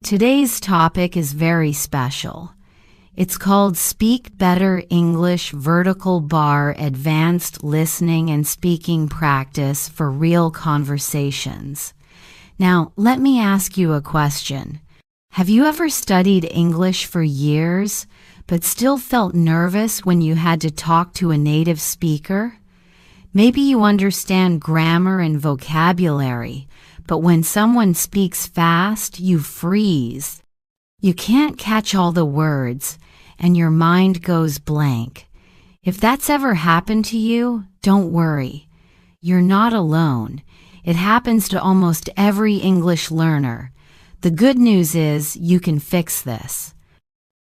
Today's topic is very special. It's called Speak Better English Vertical Bar Advanced Listening and Speaking Practice for Real Conversations. Now, let me ask you a question. Have you ever studied English for years, but still felt nervous when you had to talk to a native speaker? Maybe you understand grammar and vocabulary, but when someone speaks fast, you freeze. You can't catch all the words, and your mind goes blank. If that's ever happened to you, don't worry. You're not alone. It happens to almost every English learner. The good news is you can fix this.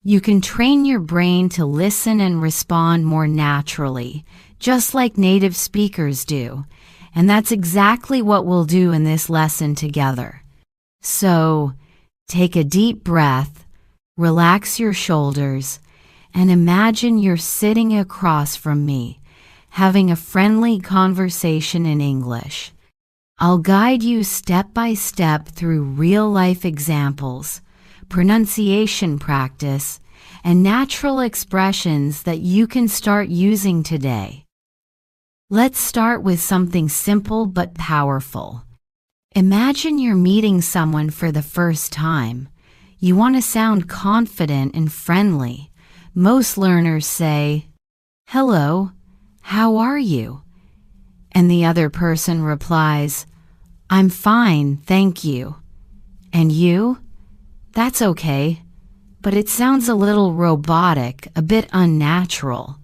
You can train your brain to listen and respond more naturally, just like native speakers do. And that's exactly what we'll do in this lesson together. So, take a deep breath, relax your shoulders, and imagine you're sitting across from me, having a friendly conversation in English. I'll guide you step by step through real-life examples, pronunciation practice, and natural expressions that you can start using today. Let's start with something simple but powerful. Imagine you're meeting someone for the first time. You want to sound confident and friendly. Most learners say, "Hello, how are you?" And the other person replies, "I'm fine, thank you." And you? That's okay, but it sounds a little robotic, a bit unnatural.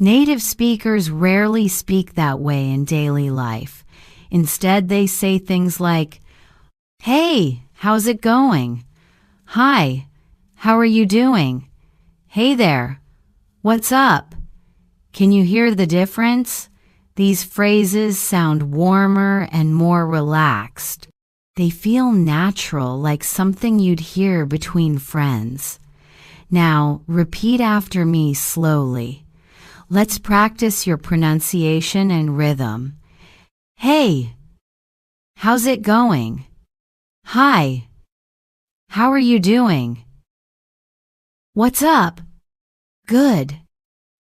Native speakers rarely speak that way in daily life. Instead, they say things like, "Hey, how's it going? Hi, how are you doing? Hey there, what's up?" Can you hear the difference? These phrases sound warmer and more relaxed. They feel natural, like something you'd hear between friends. Now, repeat after me slowly. Let's practice your pronunciation and rhythm. Hey, how's it going? Hi, how are you doing? What's up? Good.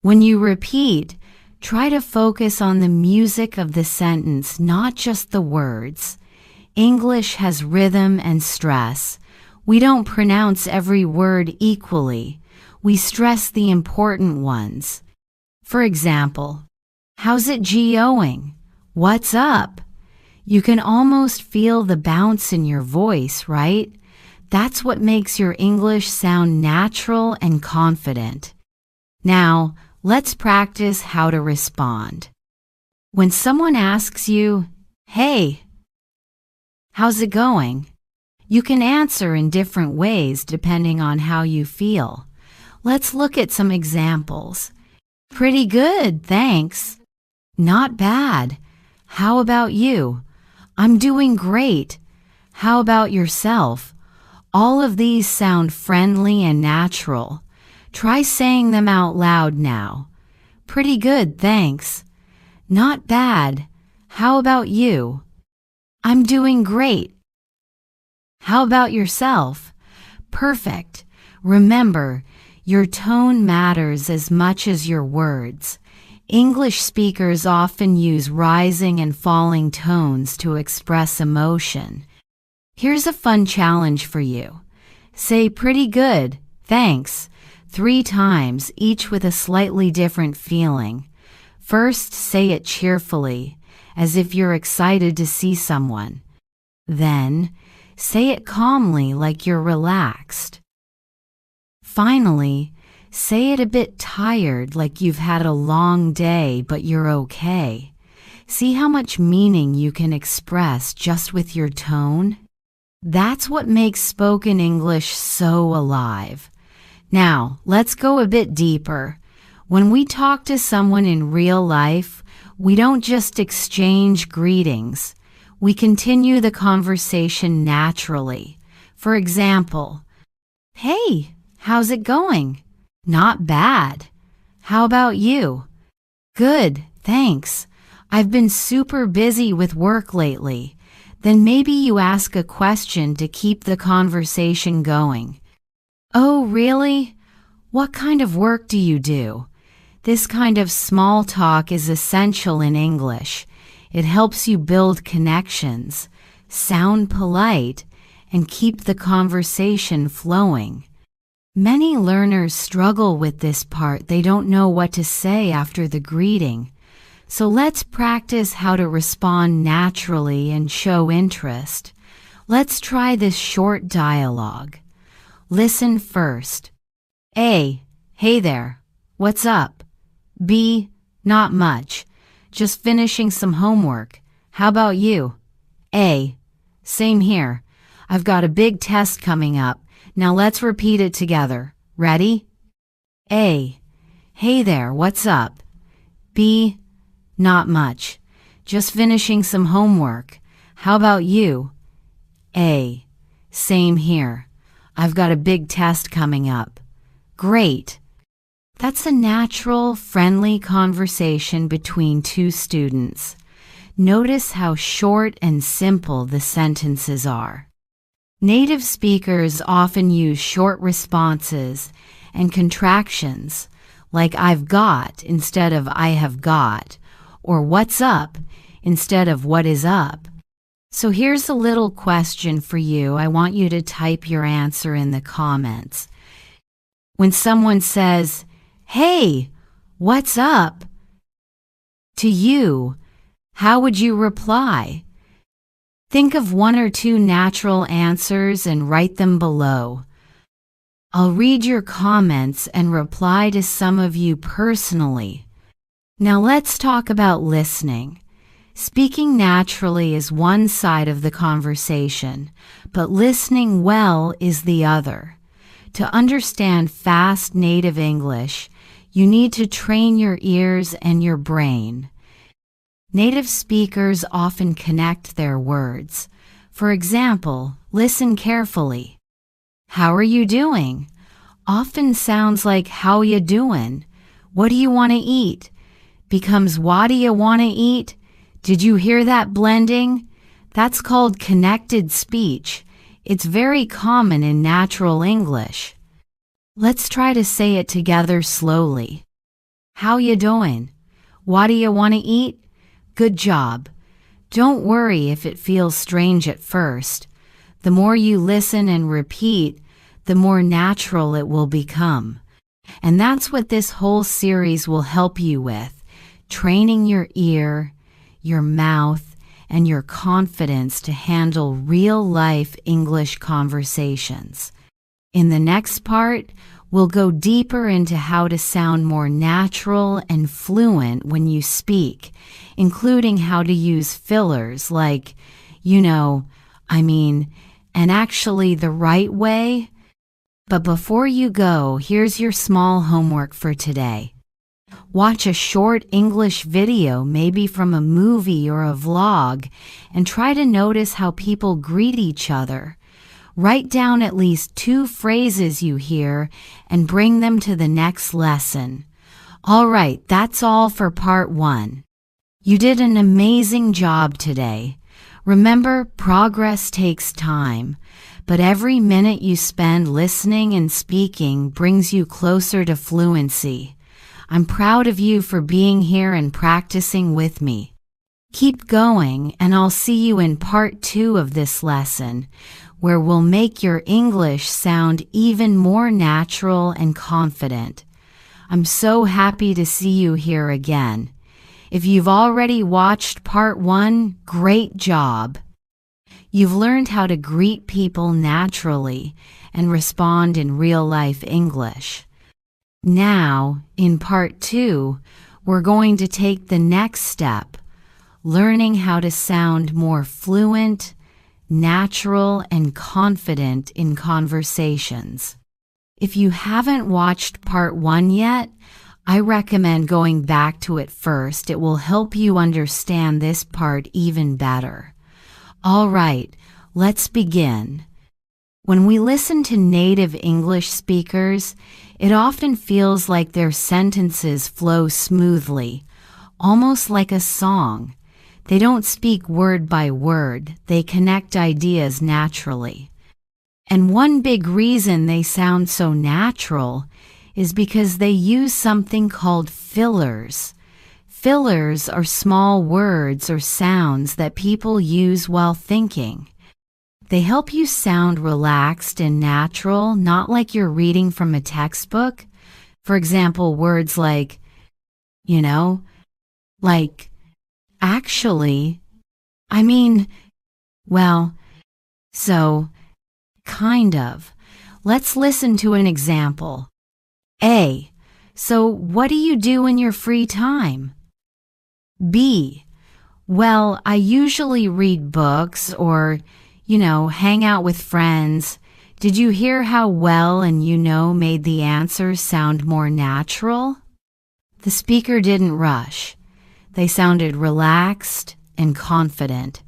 When you repeat, try to focus on the music of the sentence, not just the words. English has rhythm and stress. We don't pronounce every word equally. We stress the important ones. For example, how's it going? What's up? You can almost feel the bounce in your voice, right? That's what makes your English sound natural and confident. Now, let's practice how to respond. When someone asks you, "Hey, how's it going?" you can answer in different ways depending on how you feel. Let's look at some examples. "Pretty good, thanks." "Not bad. How about you?" "I'm doing great. How about yourself?" All of these sound friendly and natural. Try saying them out loud now. "Pretty good, thanks." "Not bad. How about you?" "I'm doing great." "How about yourself?" Perfect. Remember, your tone matters as much as your words. English speakers often use rising and falling tones to express emotion. Here's a fun challenge for you. Say "pretty good, thanks" 3 times, each with a slightly different feeling. First, say it cheerfully, as if you're excited to see someone. Then, say it calmly, like you're relaxed. Finally, say it a bit tired, like you've had a long day but you're okay. See how much meaning you can express just with your tone? That's what makes spoken English so alive. Now, let's go a bit deeper. When we talk to someone in real life, we don't just exchange greetings. We continue the conversation naturally. For example, "Hey, how's it going?" "Not bad. How about you?" "Good, thanks. I've been super busy with work lately." Then maybe you ask a question to keep the conversation going. "Oh, really? What kind of work do you do?" This kind of small talk is essential in English. It helps you build connections, sound polite, and keep the conversation flowing. Many learners struggle with this part. They don't know what to say after the greeting. So let's practice how to respond naturally and show interest. Let's try this short dialogue. Listen first. A. Hey there. What's up? B. Not much. Just finishing some homework. How about you? A. Same here. I've got a big test coming up. Now let's repeat it together. Ready? A. Hey there, what's up? B. Not much. Just finishing some homework. How about you? A. Same here. I've got a big test coming up. Great. That's a natural, friendly conversation between two students. Notice how short and simple the sentences are. Native speakers often use short responses and contractions, like "I've got" instead of "I have got," or "What's up" instead of "What is up." So here's a little question for you. I want you to type your answer in the comments. When someone says, "Hey, what's up?" to you, how would you reply? Think of one or two natural answers and write them below. I'll read your comments and reply to some of you personally. Now let's talk about listening. Speaking naturally is one side of the conversation, but listening well is the other. To understand fast native English, you need to train your ears and your brain. Native speakers often connect their words. For example, listen carefully. "How are you doing?" often sounds like "How ya doin'?" "What do you want to eat?" becomes "What do you want to eat?" Did you hear that blending? That's called connected speech. It's very common in natural English. Let's try to say it together slowly. How ya doing? What do you want to eat? Good job. Don't worry if it feels strange at first. The more you listen and repeat, the more natural it will become. And that's what this whole series will help you with, training your ear, your mouth, and your confidence to handle real-life English conversations. In the next part, we'll go deeper into how to sound more natural and fluent when you speak, including how to use fillers like, and actually the right way. But before you go, here's your small homework for today. Watch a short English video, maybe from a movie or a vlog, and try to notice how people greet each other. Write down at least 2 phrases you hear and bring them to the next lesson. All right, that's all for part 1. You did an amazing job today. Remember, progress takes time, but every minute you spend listening and speaking brings you closer to fluency. I'm proud of you for being here and practicing with me. Keep going, and I'll see you in part 2 of this lesson, where we'll make your English sound even more natural and confident. I'm so happy to see you here again. If you've already watched part 1, great job. You've learned how to greet people naturally and respond in real-life English. Now, in part 2, we're going to take the next step, learning how to sound more fluent, natural, and confident in conversations. If you haven't watched part 1 yet, I recommend going back to it first. It will help you understand this part even better. All right, let's begin. When we listen to native English speakers, it often feels like their sentences flow smoothly, almost like a song. They don't speak word by word, they connect ideas naturally. And one big reason they sound so natural is because they use something called fillers. Fillers are small words or sounds that people use while thinking. They help you sound relaxed and natural, not like you're reading from a textbook. For example, words like, like, actually, I mean, well, so, kind of. Let's listen to an example. A. So what do you do in your free time? B. Well, I usually read books or, hang out with friends. Did you hear how well and made the answers sound more natural? The speaker didn't rush. They sounded relaxed and confident.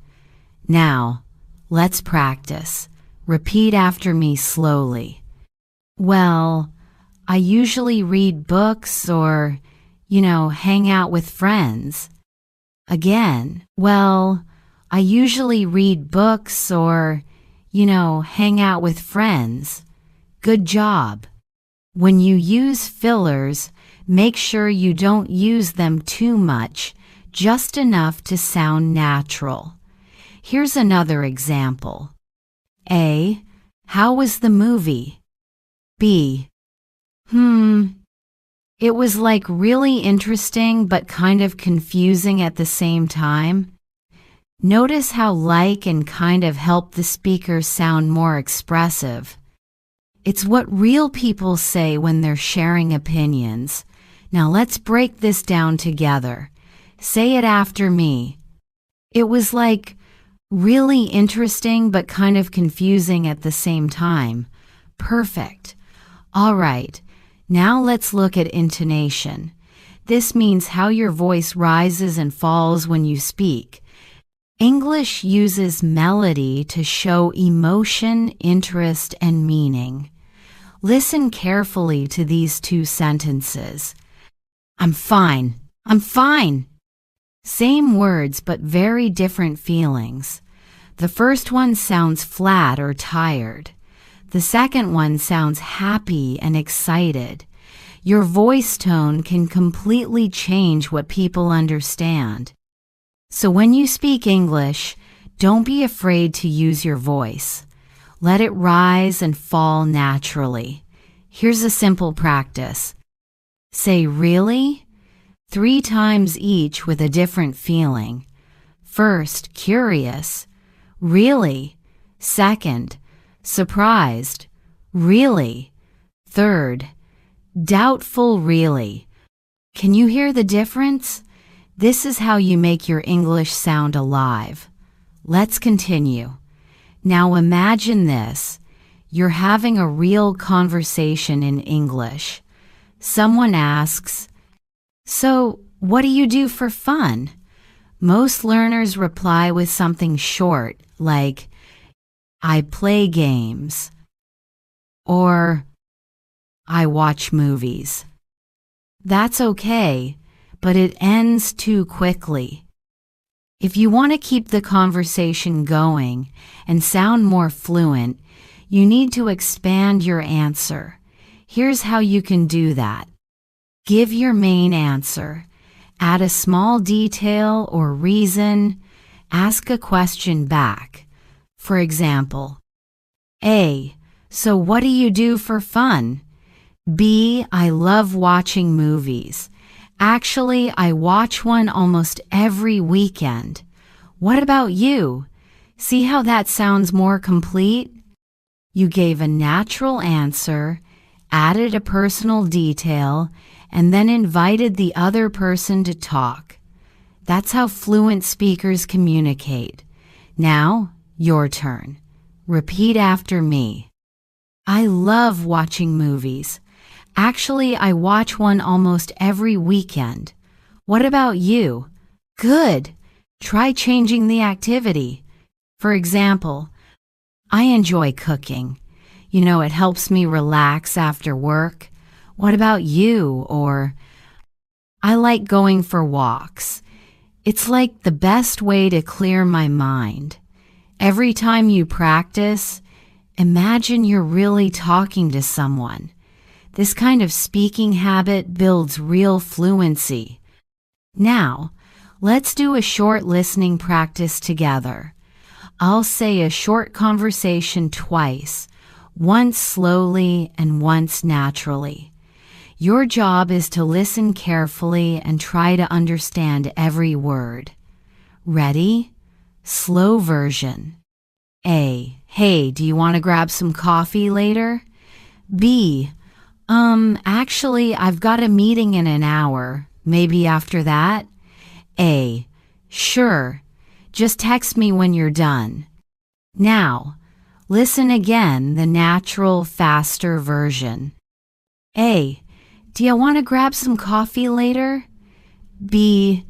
Now, let's practice. Repeat after me slowly. Well, I usually read books or, hang out with friends. Again, well, I usually read books or, hang out with friends. Good job. When you use fillers, make sure you don't use them too much, just enough to sound natural. Here's another example. A. How was the movie? B. It was like really interesting but kind of confusing at the same time. Notice how like and kind of help the speaker sound more expressive. It's what real people say when they're sharing opinions. Now let's break this down together. Say it after me. It was like really interesting but kind of confusing at the same time. Perfect. All right. Now let's look at intonation. This means how your voice rises and falls when you speak. English uses melody to show emotion, interest, and meaning. Listen carefully to these two sentences. I'm fine. I'm fine. Same words but very different feelings. The first one sounds flat or tired. The second one sounds happy and excited. Your voice tone can completely change what people understand. So when you speak English, don't be afraid to use your voice. Let it rise and fall naturally. Here's a simple practice. Say really 3 times each with a different feeling. First, curious. Really. Second, surprised. Really. Third, doubtful. Really. Can you hear the difference? This is how you make your English sound alive. Let's continue. Now imagine this. You're having a real conversation in English. Someone asks, "So, what do you do for fun?" Most learners reply with something short, like, "I play games," or "I watch movies." That's okay, but it ends too quickly. If you want to keep the conversation going and sound more fluent, you need to expand your answer. Here's how you can do that. Give your main answer. Add a small detail or reason. Ask a question back. For example, A. So what do you do for fun? B. I love watching movies. Actually, I watch one almost every weekend. What about you? See how that sounds more complete? You gave a natural answer, added a personal detail, and then invited the other person to talk. That's how fluent speakers communicate. Now, your turn. Repeat after me. I love watching movies. Actually, I watch one almost every weekend. What about you? Good. Try changing the activity. For example, I enjoy cooking. It helps me relax after work. What about you? Or, I like going for walks. It's like the best way to clear my mind. Every time you practice, imagine you're really talking to someone. This kind of speaking habit builds real fluency. Now, let's do a short listening practice together. I'll say a short conversation twice, once slowly and once naturally. Your job is to listen carefully and try to understand every word. Ready? Slow version. A. Hey, do you want to grab some coffee later? B. Actually, I've got a meeting in an hour. Maybe after that? A. Sure. Just text me when you're done. Now, listen again, the natural, faster version. A. Do you want to grab some coffee later? B.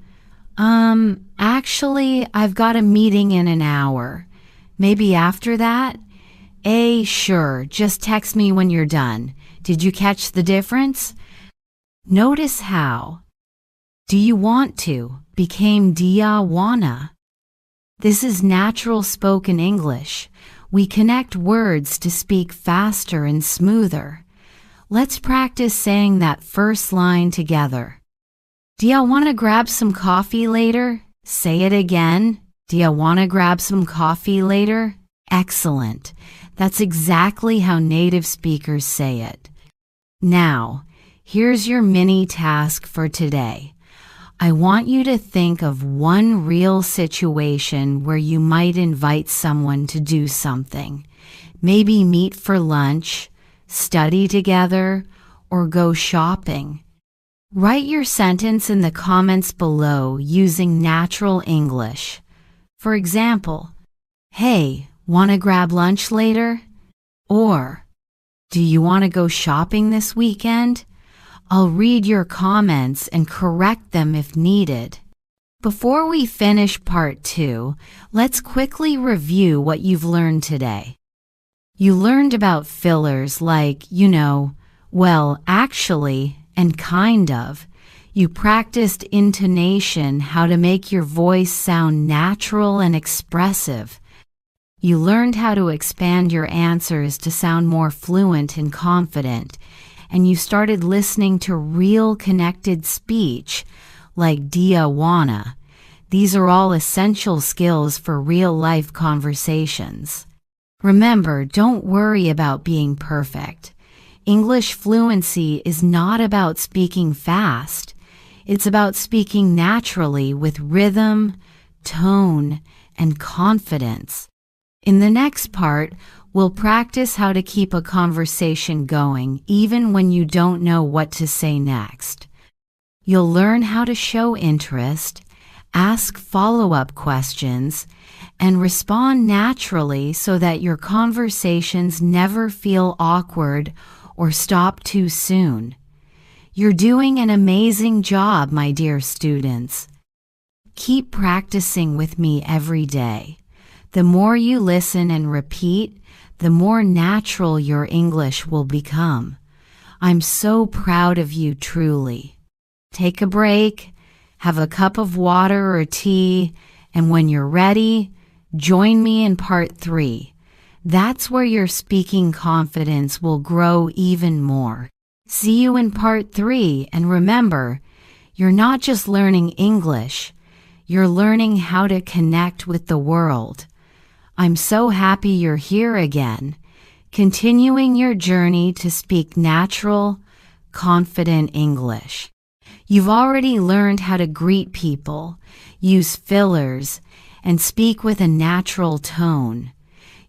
Actually, I've got a meeting in an hour. Maybe after that? A. Sure. Just text me when you're done. Did you catch the difference? Notice how do you want to became dia wanna. This is natural spoken English. We connect words to speak faster and smoother. Let's practice saying that first line together. Do ya want to grab some coffee later? Say it again. Do ya want to grab some coffee later? Excellent. That's exactly how native speakers say it. Now, here's your mini task for today. I want you to think of one real situation where you might invite someone to do something. Maybe meet for lunch, study together, or go shopping. Write your sentence in the comments below using natural English. For example, hey, want to grab lunch later? Or, do you want to go shopping this weekend? I'll read your comments and correct them if needed. Before we finish part 2, let's quickly review what you've learned today. You learned about fillers like, well, actually, and kind of. You practiced intonation, how to make your voice sound natural and expressive. You learned how to expand your answers to sound more fluent and confident. And you started listening to real connected speech, like dia wanna. These are all essential skills for real-life conversations. Remember, don't worry about being perfect. English fluency is not about speaking fast. It's about speaking naturally with rhythm, tone, and confidence. In the next part, we'll practice how to keep a conversation going even when you don't know what to say next. You'll learn how to show interest, ask follow-up questions, and respond naturally so that your conversations never feel awkward or stop too soon. You're doing an amazing job, my dear students. Keep practicing with me every day. The more you listen and repeat, the more natural your English will become. I'm so proud of you, truly. Take a break, have a cup of water or tea, and when you're ready, join me in part 3. That's where your speaking confidence will grow even more. See you in part 3, and remember, you're not just learning English, you're learning how to connect with the world. I'm so happy you're here again, continuing your journey to speak natural, confident English. You've already learned how to greet people, use fillers, and speak with a natural tone.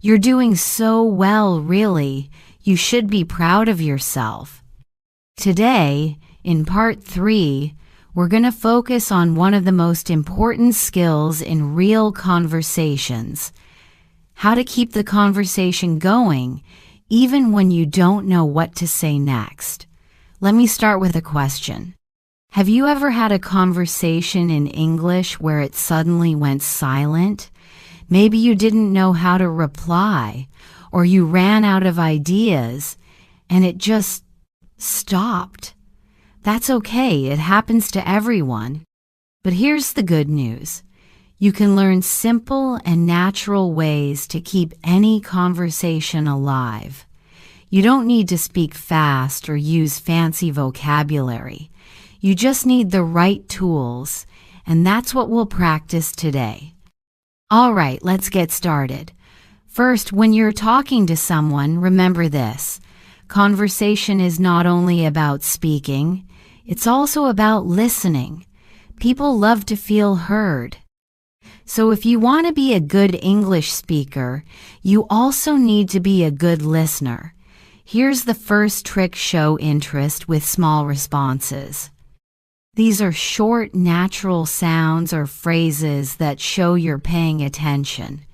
You're doing so well, really. You should be proud of yourself. Today, in part 3, we're going to focus on one of the most important skills in real conversations: how to keep the conversation going even when you don't know what to say next. Let me start with a question. Have you ever had a conversation in English where it suddenly went silent? Maybe you didn't know how to reply, or you ran out of ideas, and it just stopped. That's okay, it happens to everyone. But here's the good news. You can learn simple and natural ways to keep any conversation alive. You don't need to speak fast or use fancy vocabulary. You just need the right tools, and that's what we'll practice today. All right, let's get started. First, when you're talking to someone, remember this. Conversation is not only about speaking, it's also about listening. People love to feel heard. So if you want to be a good English speaker, you also need to be a good listener. Here's the first trick: show interest with small responses. These are short, natural sounds or phrases that show you're paying attention.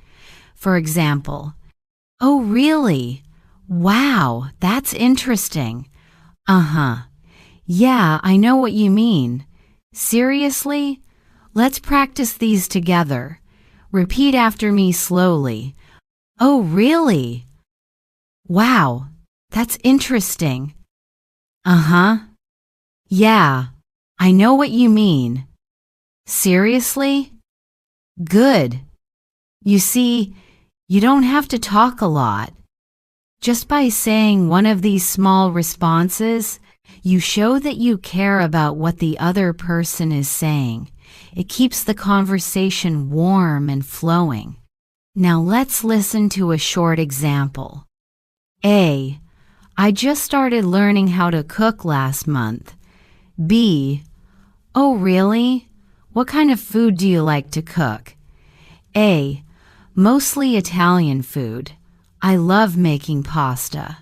For example, "Oh, really? Wow, that's interesting. Uh-huh. Yeah, I know what you mean. Seriously? Let's practice these together. Repeat after me slowly. Oh, really? Wow, that's interesting. Uh-huh. Yeah, I know what you mean. Seriously? Good. You see, you don't have to talk a lot. Just by saying one of these small responses, you show that you care about what the other person is saying. It keeps the conversation warm and flowing. Now let's listen to a short example. A. I just started learning how to cook last month. B. Oh, really? What kind of food do you like to cook? A. Mostly Italian food. I love making pasta.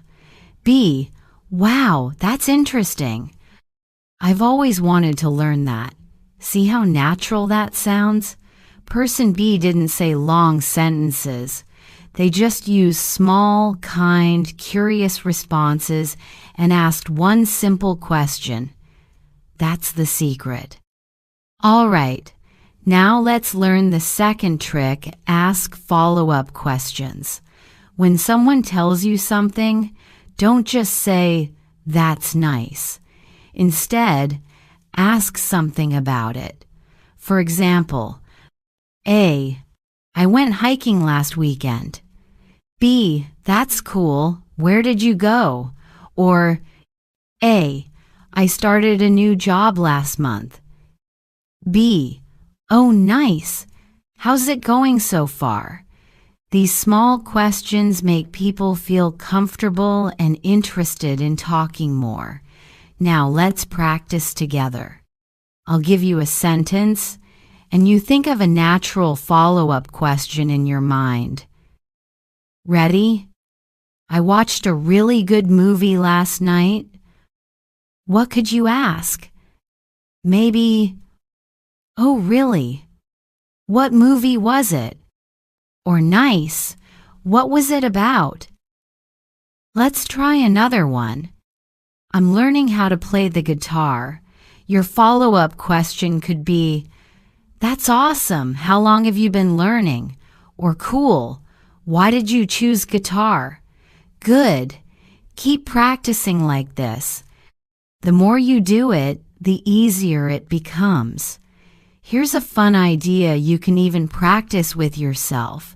B. Wow, that's interesting. I've always wanted to learn that. See how natural that sounds? Person B didn't say long sentences. They just used small, kind, curious responses and asked one simple question. That's the secret. All right, now let's learn the second trick: ask follow-up questions. When someone tells you something, don't just say, "That's nice." Instead, ask something about it. For example, A. I went hiking last weekend. B. That's cool. Where did you go? Or A. I started a new job last month. B. Oh, nice. How's it going so far? These small questions make people feel comfortable and interested in talking more. Now let's practice together. I'll give you a sentence, and you think of a natural follow-up question in your mind. Ready? I watched a really good movie last night. What could you ask? Maybe, oh, really? What movie was it? Or nice, what was it about? Let's try another one. I'm learning how to play the guitar. Your follow-up question could be, that's awesome. How long have you been learning? Or cool. Why did you choose guitar? Good. Keep practicing like this. The more you do it, the easier it becomes. Here's a fun idea you can even practice with yourself.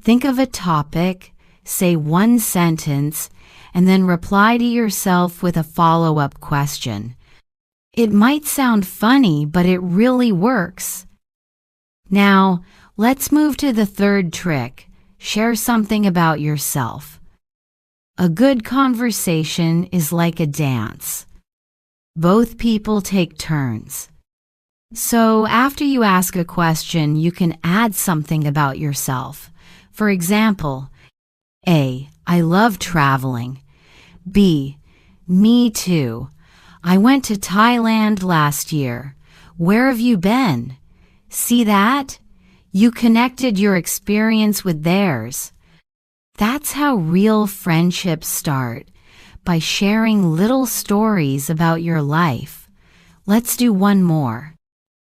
Think of a topic, say one sentence, and then reply to yourself with a follow-up question. It might sound funny, but it really works. Now, let's move to the third trick. Share something about yourself. A good conversation is like a dance. Both people take turns. So after you ask a question, you can add something about yourself. For example, A. I love traveling. B. Me too. I went to Thailand last year. Where have you been? See that? You connected your experience with theirs. That's how real friendships start, by sharing little stories about your life. Let's do one more.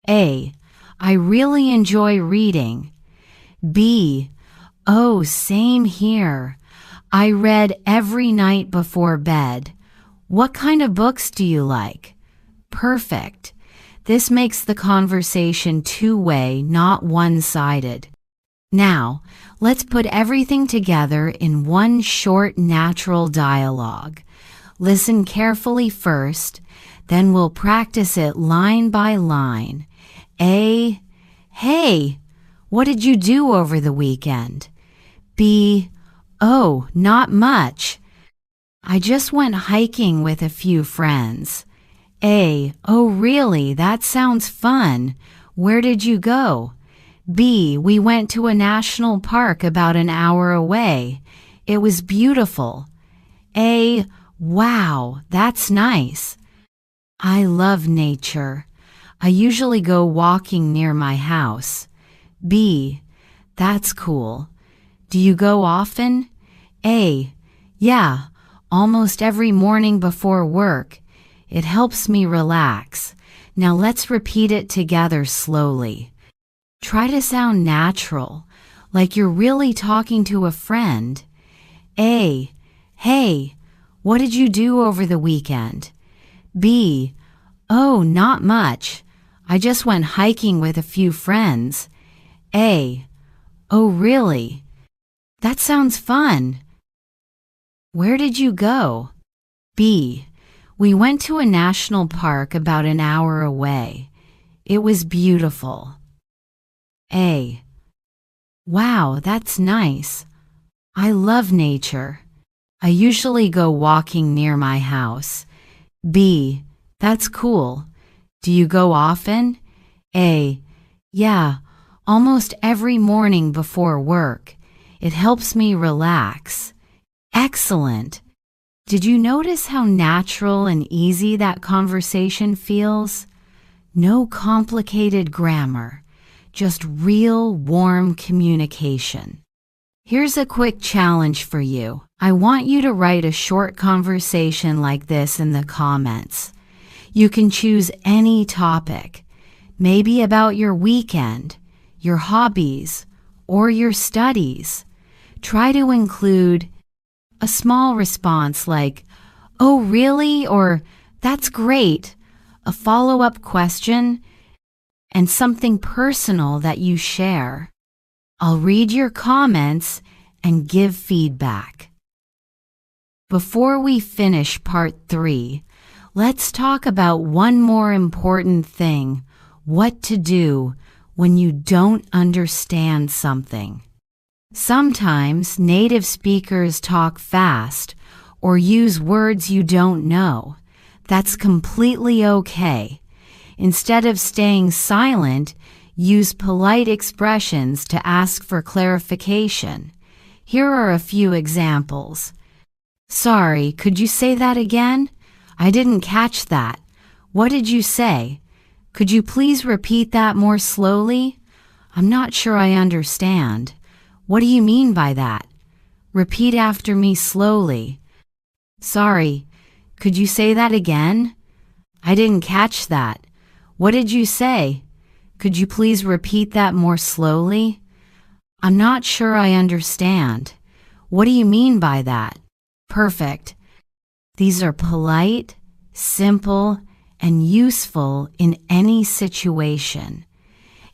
A. I really enjoy reading. B. Oh, same here. I read every night before bed. What kind of books do you like? Perfect. This makes the conversation two-way, not one-sided. Now, let's put everything together in one short, natural dialogue. Listen carefully first, then we'll practice it line by line. A. Hey, what did you do over the weekend? B. Oh, not much. I just went hiking with a few friends. A. Oh, really? That sounds fun. Where did you go? B. We went to a national park about an hour away. It was beautiful. A. Wow, that's nice. I love nature. I usually go walking near my house. B. That's cool. Do you go often? A. Yeah, almost every morning before work. It helps me relax. Now let's repeat it together slowly. Try to sound natural, like you're really talking to a friend. A. Hey, what did you do over the weekend? B. Oh, not much. I just went hiking with a few friends. A. Oh, really? That sounds fun. Where did you go? B. We went to a national park about an hour away. It was beautiful. A. Wow, that's nice. I love nature. I usually go walking near my house. B. That's cool. Do you go often? A. Yeah, almost every morning before work. It helps me relax. Excellent. Did you notice how natural and easy that conversation feels? No complicated grammar, just real, warm communication. Here's a quick challenge for you. I want you to write a short conversation like this in the comments. You can choose any topic, maybe about your weekend, your hobbies, or your studies. Try to include a small response like, "Oh, really?" or "That's great," a follow-up question, and something personal that you share. I'll read your comments and give feedback. Before we finish part 3, let's talk about one more important thing: what to do when you don't understand something. Sometimes native speakers talk fast or use words you don't know. That's completely okay. Instead of staying silent, use polite expressions to ask for clarification. Here are a few examples. Sorry, could you say that again? I didn't catch that. What did you say? Could you please repeat that more slowly? I'm not sure I understand. What do you mean by that? Repeat after me slowly. Sorry, could you say that again? I didn't catch that. What did you say? Could you please repeat that more slowly? I'm not sure I understand. What do you mean by that? Perfect. These are polite, simple, and useful in any situation.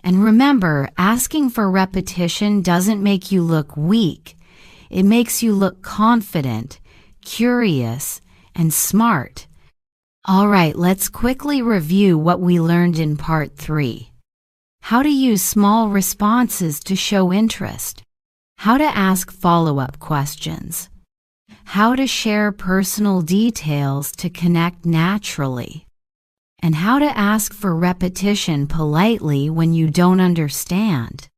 And remember, asking for repetition doesn't make you look weak. It makes you look confident, curious, and smart. All right, let's quickly review what we learned in part 3. How to use small responses to show interest. How to ask follow-up questions. How to share personal details to connect naturally. And how to ask for repetition politely when you don't understand.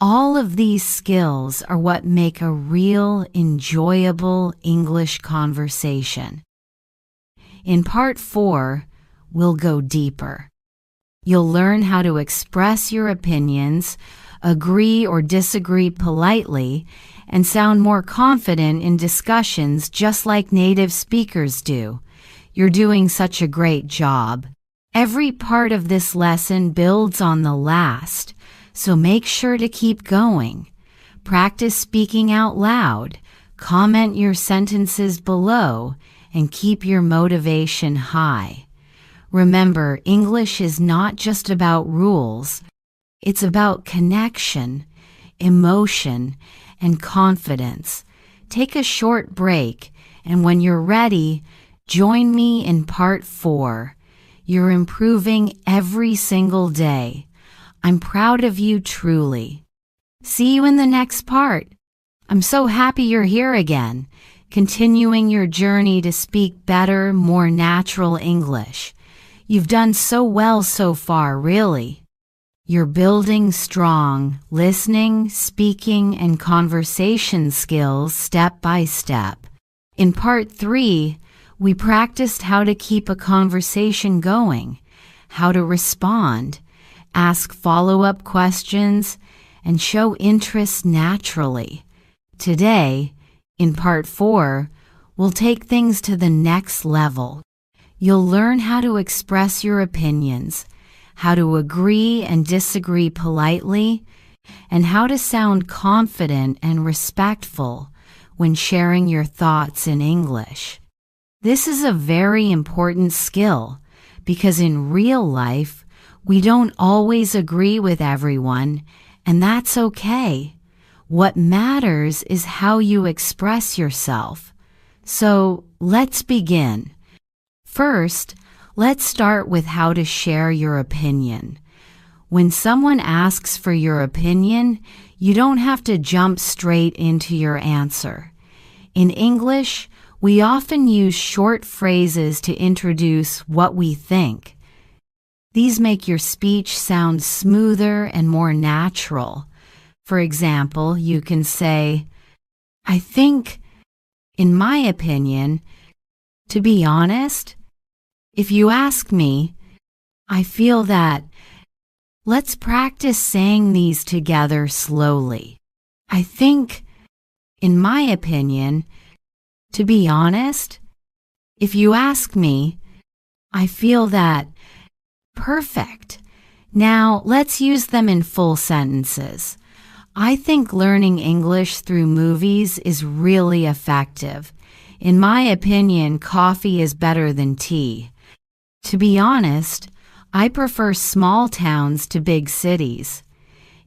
All of these skills are what make a real, enjoyable English conversation. In part 4, we'll go deeper. You'll learn how to express your opinions, agree or disagree politely, and sound more confident in discussions just like native speakers do. You're doing such a great job. Every part of this lesson builds on the last, so make sure to keep going. Practice speaking out loud, comment your sentences below, and keep your motivation high. Remember, English is not just about rules. It's about connection, emotion, and confidence. Take a short break, and when you're ready, join me in part 4. You're improving every single day. I'm proud of you truly. See you in the next part. I'm so happy you're here again, continuing your journey to speak better, more natural English. You've done so well so far, really. You're building strong listening, speaking, and conversation skills step by step. In part 3, we practiced how to keep a conversation going, how to respond, ask follow-up questions, and show interest naturally. Today, in part 4, we'll take things to the next level. You'll learn how to express your opinions, how to agree and disagree politely, and how to sound confident and respectful when sharing your thoughts in English. This is a very important skill because in real life, we don't always agree with everyone, and that's okay. What matters is how you express yourself. So, let's begin. First, let's start with how to share your opinion. When someone asks for your opinion, you don't have to jump straight into your answer. In English, we often use short phrases to introduce what we think. These make your speech sound smoother and more natural. For example, you can say, "I think, in my opinion, to be honest, if you ask me, I feel that." Let's practice saying these together slowly. I think, in my opinion, to be honest, if you ask me, I feel that. Perfect. Now let's use them in full sentences. I think learning English through movies is really effective. In my opinion, coffee is better than tea. To be honest, I prefer small towns to big cities.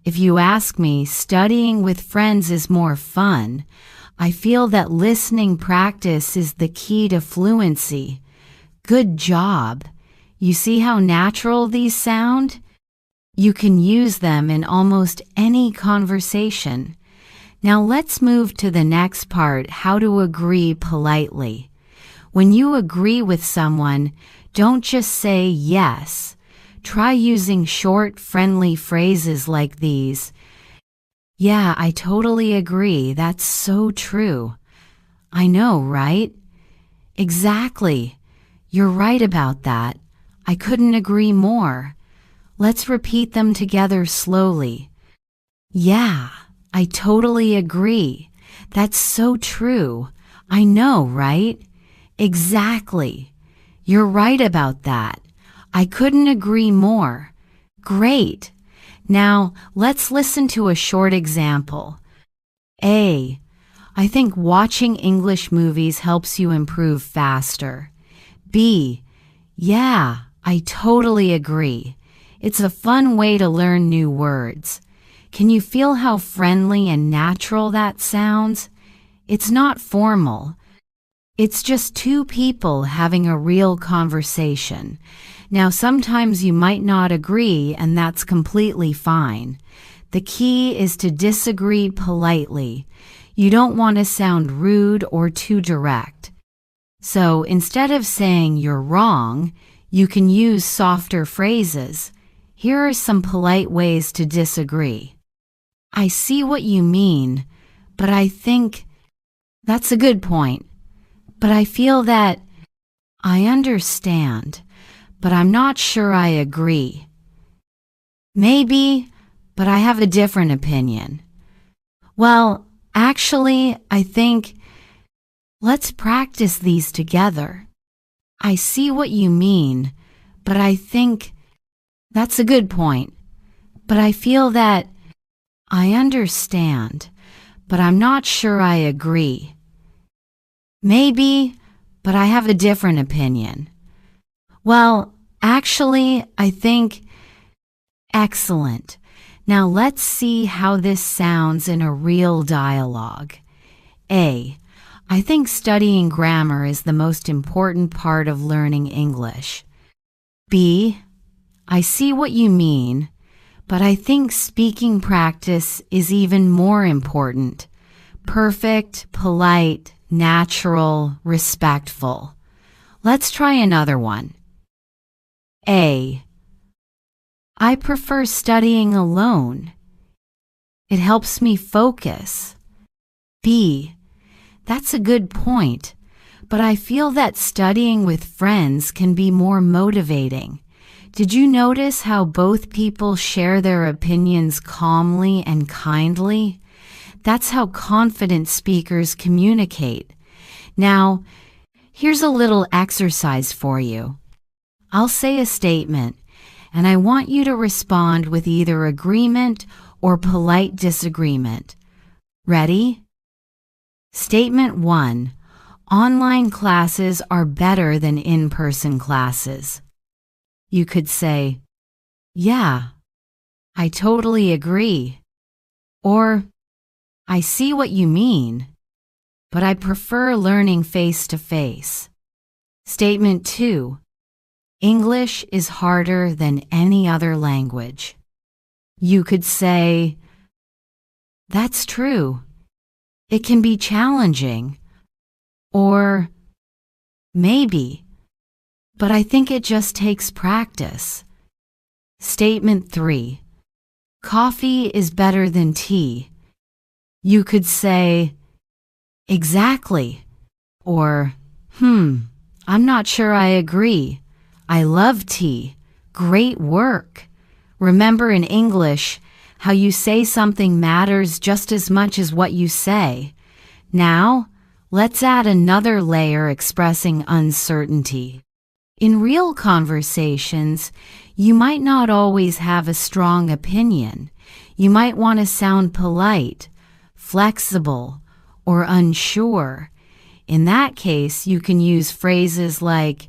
If you ask me, studying with friends is more fun. I feel that listening practice is the key to fluency. Good job. You see how natural these sound? You can use them in almost any conversation. Now let's move to the next part, how to agree politely. When you agree with someone, don't just say yes. Try using short, friendly phrases like these. "Yeah, I totally agree. That's so true." "I know, right?" "Exactly. You're right about that. I couldn't agree more." Let's repeat them together slowly. "Yeah, I totally agree. That's so true. I know, right?" "Exactly. You're right about that. I couldn't agree more." Great. Now, let's listen to a short example. A. I think watching English movies helps you improve faster. B. Yeah, I totally agree. It's a fun way to learn new words. Can you feel how friendly and natural that sounds? It's not formal. It's just two people having a real conversation. Now, sometimes you might not agree, and that's completely fine. The key is to disagree politely. You don't want to sound rude or too direct. So instead of saying "you're wrong," you can use softer phrases. Here are some polite ways to disagree. "I see what you mean, but I think." "That's a good point. But I feel that." "I understand, but I'm not sure I agree." "Maybe, but I have a different opinion." "Well, actually, I think." Let's practice these together. "I see what you mean, but I think." "That's a good point. But I feel that." "I understand, but I'm not sure I agree." "Maybe, but I have a different opinion." "Well, Actually, I think excellent. Now let's see how this sounds in a real dialogue. A. I think studying grammar is the most important part of learning English. B. I see what you mean, but I think speaking practice is even more important. Perfect, polite, natural, respectful. Let's try another one. A. I prefer studying alone. It helps me focus. B. That's a good point, but I feel that studying with friends can be more motivating. Did you notice how both people share their opinions calmly and kindly? That's how confident speakers communicate. Now, here's a little exercise for you. I'll say a statement, and I want you to respond with either agreement or polite disagreement. Ready? Statement 1. Online classes are better than in-person classes. You could say, yeah, I totally agree. Or, I see what you mean, but I prefer learning face-to-face. Statement 2. English is harder than any other language. You could say, that's true. It can be challenging. Or, maybe, but I think it just takes practice. Statement 3. Coffee is better than tea. You could say, exactly. Or, I'm not sure I agree. I love tea. Great work. Remember in English, how you say something matters just as much as what you say. Now, let's add another layer expressing uncertainty. In real conversations, you might not always have a strong opinion. You might want to sound polite, flexible, or unsure. In that case, you can use phrases like,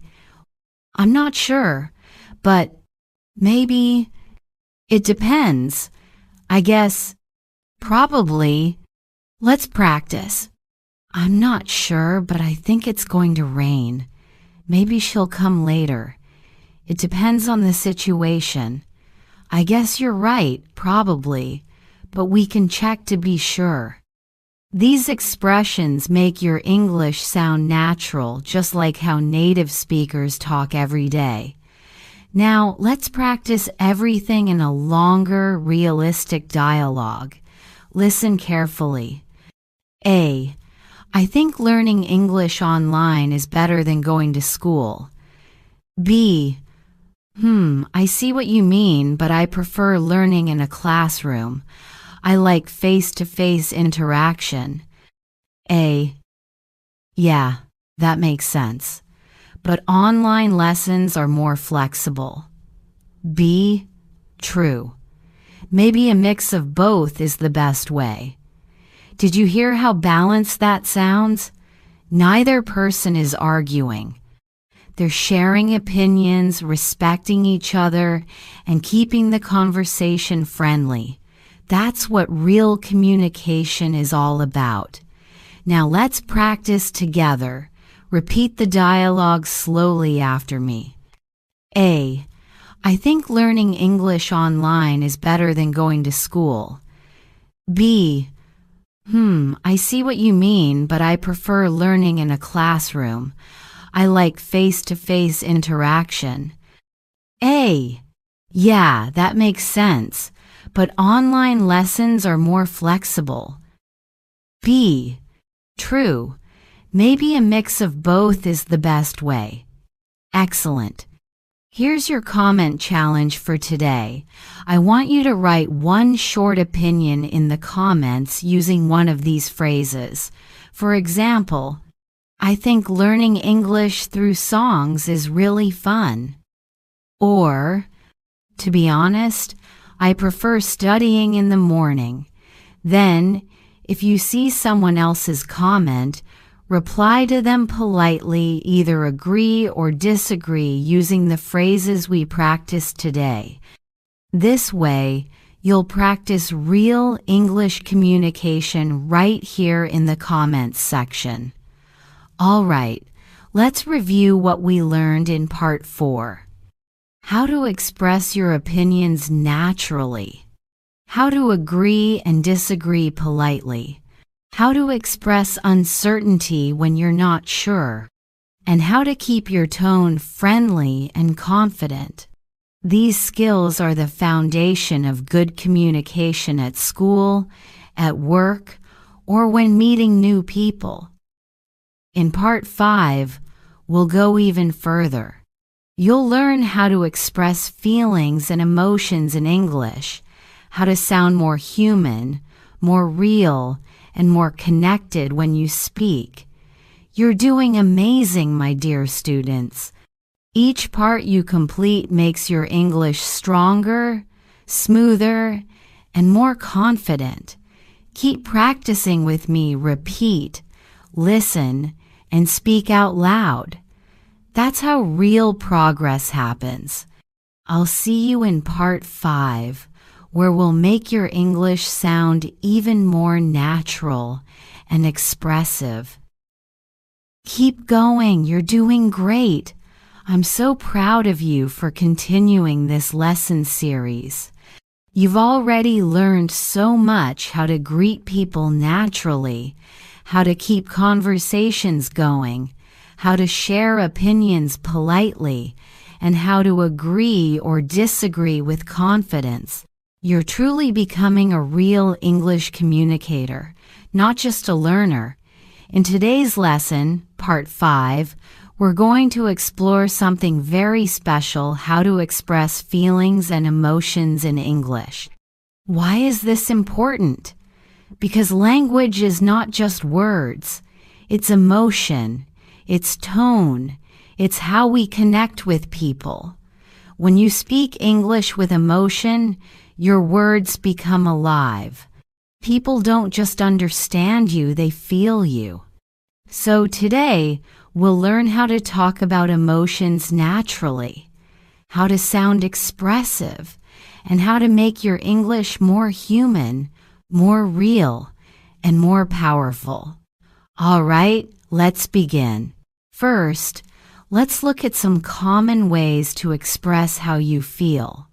I'm not sure, but maybe, it depends, I guess, probably. Let's practice. I'm not sure, but I think it's going to rain. Maybe she'll come later. It depends on the situation. I guess you're right, probably, but we can check to be sure. These expressions make your English sound natural, just like how native speakers talk every day. Now, let's practice everything in a longer, realistic dialogue. Listen carefully. A. I think learning English online is better than going to school. B. I see what you mean, but I prefer learning in a classroom. I like face-to-face interaction. A. Yeah, that makes sense. But online lessons are more flexible. B. True. Maybe a mix of both is the best way. Did you hear how balanced that sounds? Neither person is arguing. They're sharing opinions, respecting each other, and keeping the conversation friendly. That's what real communication is all about. Now let's practice together. Repeat the dialogue slowly after me. A. I think learning English online is better than going to school. B. I see what you mean, but I prefer learning in a classroom. I like face-to-face interaction. A. Yeah, that makes sense, but online lessons are more flexible. B. True. Maybe a mix of both is the best way. Excellent. Here's your comment challenge for today. I want you to write one short opinion in the comments using one of these phrases. For example, I think learning English through songs is really fun. Or, to be honest, I prefer studying in the morning. Then, if you see someone else's comment, Reply to them politely, either agree or disagree using the phrases we practiced today. This way, you'll practice real English communication right here in the comments section. All right, let's review what we learned in Part 4. How to express your opinions naturally. How to agree and disagree politely. How to express uncertainty when you're not sure. And how to keep your tone friendly and confident. These skills are the foundation of good communication at school, at work, or when meeting new people. In Part 5, we'll go even further. You'll learn how to express feelings and emotions in English, how to sound more human, more real, and more connected when you speak. You're doing amazing, my dear students. Each part you complete makes your English stronger, smoother, and more confident. Keep practicing with me. Repeat, listen, and speak out loud. That's how real progress happens. I'll see you in Part 5, where we'll make your English sound even more natural and expressive. Keep going, you're doing great. I'm so proud of you for continuing this lesson series. You've already learned so much: how to greet people naturally, how to keep conversations going, how to share opinions politely, and how to agree or disagree with confidence. You're truly becoming a real English communicator, not just a learner. In today's lesson, Part 5, we're going to explore something very special: how to express feelings and emotions in English. Why is this important? Because language is not just words. It's emotion, it's tone, it's how we connect with people. When you speak English with emotion, your words become alive. People don't just understand you, they feel you. So today, we'll learn how to talk about emotions naturally, how to sound expressive, and how to make your English more human, more real, and more powerful. All right, let's begin. First, let's look at some common ways to express how you feel.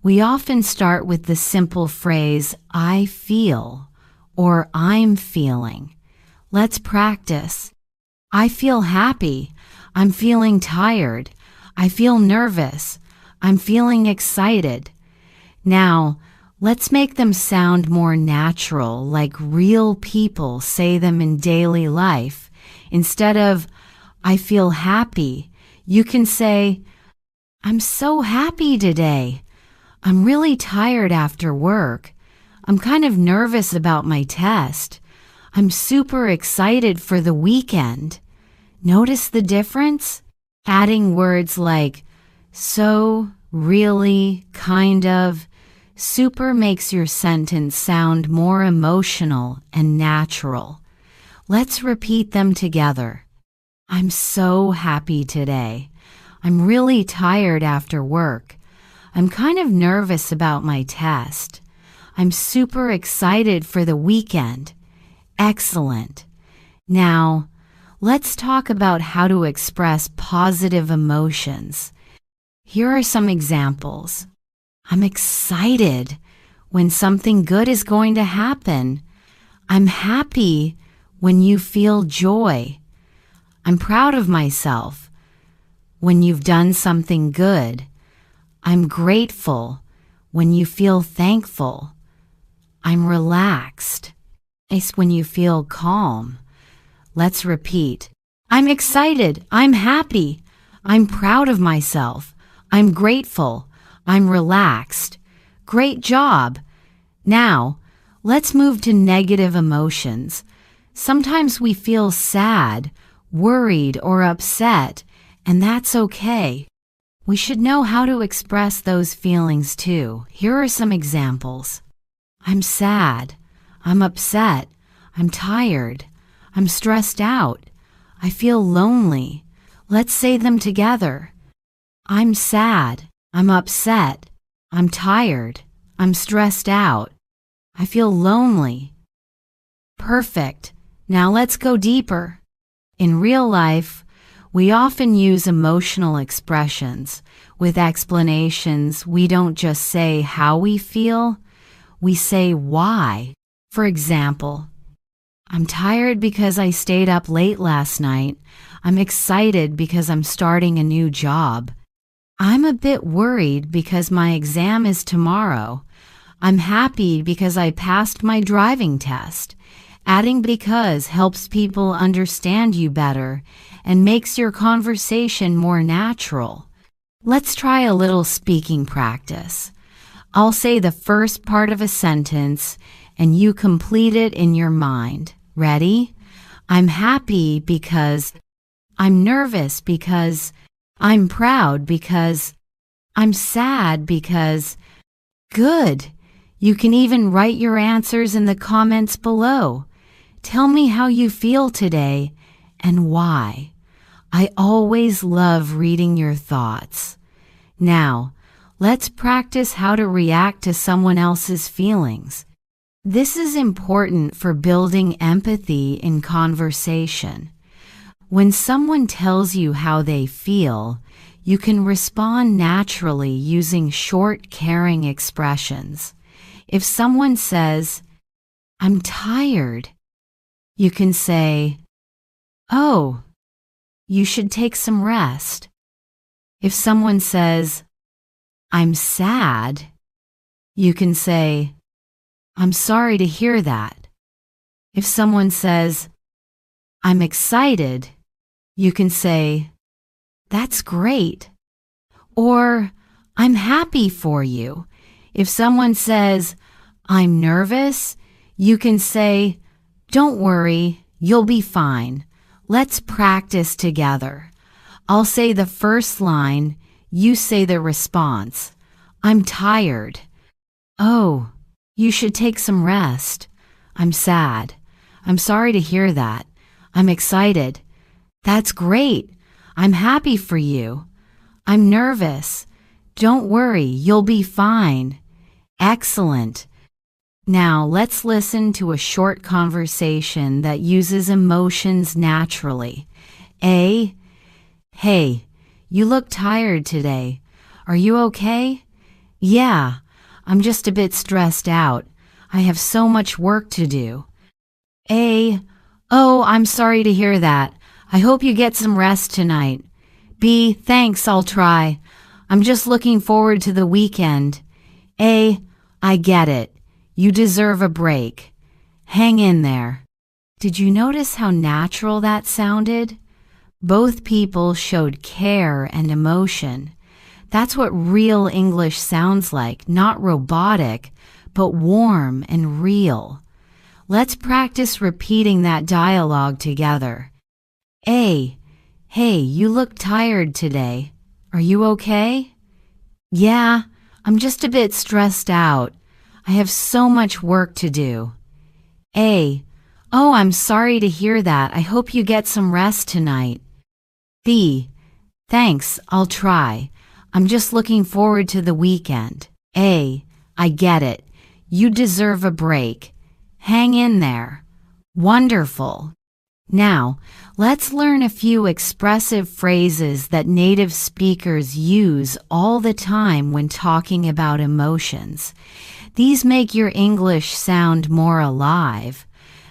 We often start with the simple phrase, I feel, or I'm feeling. Let's practice. I feel happy. I'm feeling tired. I feel nervous. I'm feeling excited. Now, let's make them sound more natural, like real people say them in daily life. Instead of, I feel happy, you can say, I'm so happy today. I'm really tired after work. I'm kind of nervous about my test. I'm super excited for the weekend. Notice the difference? Adding words like so, really, kind of, super makes your sentence sound more emotional and natural. Let's repeat them together. I'm so happy today. I'm really tired after work. I'm kind of nervous about my test. I'm super excited for the weekend. Excellent. Now, let's talk about how to express positive emotions. Here are some examples. I'm excited when something good is going to happen. I'm happy when you feel joy. I'm proud of myself when you've done something good. I'm grateful when you feel thankful. I'm relaxed. It's when you feel calm. Let's repeat. I'm excited. I'm happy. I'm proud of myself. I'm grateful. I'm relaxed. Great job. Now, let's move to negative emotions. Sometimes we feel sad, worried, or upset, and that's okay. We should know how to express those feelings too. Here are some examples. I'm sad. I'm upset. I'm tired. I'm stressed out. I feel lonely. Let's say them together. I'm sad. I'm upset. I'm tired. I'm stressed out. I feel lonely. Perfect. Now let's go deeper. In real life, we often use emotional expressions. With explanations, we don't just say how we feel, we say why. For example, I'm tired because I stayed up late last night. I'm excited because I'm starting a new job. I'm a bit worried because my exam is tomorrow. I'm happy because I passed my driving test. Adding because helps people understand you better and makes your conversation more natural. Let's try a little speaking practice. I'll say the first part of a sentence and you complete it in your mind. Ready? I'm happy because, I'm nervous because, I'm proud because, I'm sad because. Good. You can even write your answers in the comments below. Tell me how you feel today and why. I always love reading your thoughts. Now, let's practice how to react to someone else's feelings. This is important for building empathy in conversation. When someone tells you how they feel, you can respond naturally using short, caring expressions. If someone says, I'm tired, you can say, oh, you should take some rest. If someone says, I'm sad, you can say, I'm sorry to hear that. If someone says, I'm excited, you can say, that's great. Or, I'm happy for you. If someone says, I'm nervous, you can say, don't worry, you'll be fine. Let's practice together. I'll say the first line, you say the response. I'm tired. Oh, you should take some rest. I'm sad. I'm sorry to hear that. I'm excited. That's great. I'm happy for you. I'm nervous. Don't worry, you'll be fine. Excellent. Now let's listen to a short conversation that uses emotions naturally. A. Hey, you look tired today. Are you okay? Yeah, I'm just a bit stressed out. I have so much work to do. A. Oh, I'm sorry to hear that. I hope you get some rest tonight. B. Thanks, I'll try. I'm just looking forward to the weekend. A. I get it. You deserve a break. Hang in there. Did you notice how natural that sounded? Both people showed care and emotion. That's what real English sounds like, not robotic, but warm and real. Let's practice repeating that dialogue together. A. Hey, you look tired today. Are you okay? Yeah, I'm just a bit stressed out. I have so much work to do. A. Oh, I'm sorry to hear that. I hope you get some rest tonight. B. Thanks, I'll try. I'm just looking forward to the weekend. A. I get it. You deserve a break. Hang in there. Wonderful. Now, let's learn a few expressive phrases that native speakers use all the time when talking about emotions. These make your English sound more alive.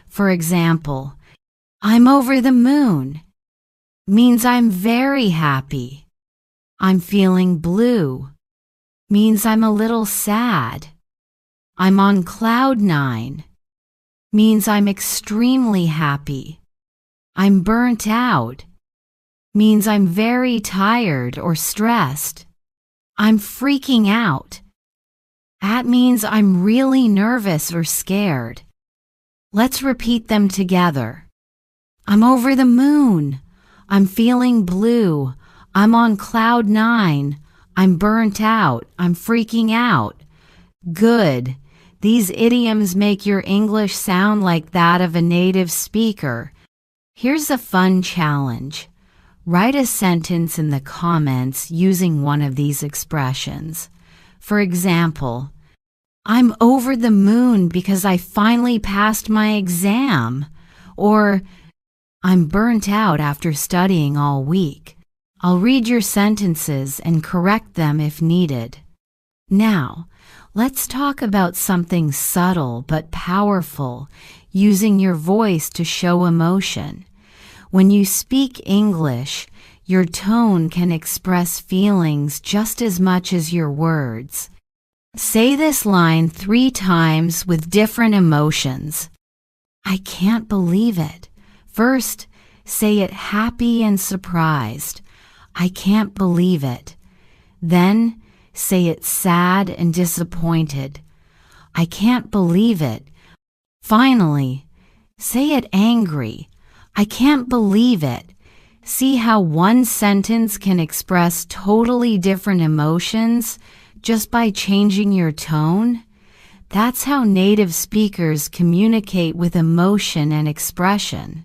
For example, I'm over the moon means I'm very happy. I'm feeling blue means I'm a little sad. I'm on cloud nine means I'm extremely happy. I'm burnt out means I'm very tired or stressed. I'm freaking out. That means I'm really nervous or scared. Let's repeat them together. I'm over the moon. I'm feeling blue. I'm on cloud nine. I'm burnt out. I'm freaking out. Good. These idioms make your English sound like that of a native speaker. Here's a fun challenge. Write a sentence in the comments using one of these expressions. For example, I'm over the moon because I finally passed my exam. Or, I'm burnt out after studying all week. I'll read your sentences and correct them if needed. Now, let's talk about something subtle but powerful, using your voice to show emotion. When you speak English, your tone can express feelings just as much as your words. Say this line 3 times with different emotions. I can't believe it. First, say it happy and surprised. I can't believe it. Then, say it sad and disappointed. I can't believe it. Finally, say it angry. I can't believe it. See how one sentence can express totally different emotions just by changing your tone? That's how native speakers communicate with emotion and expression.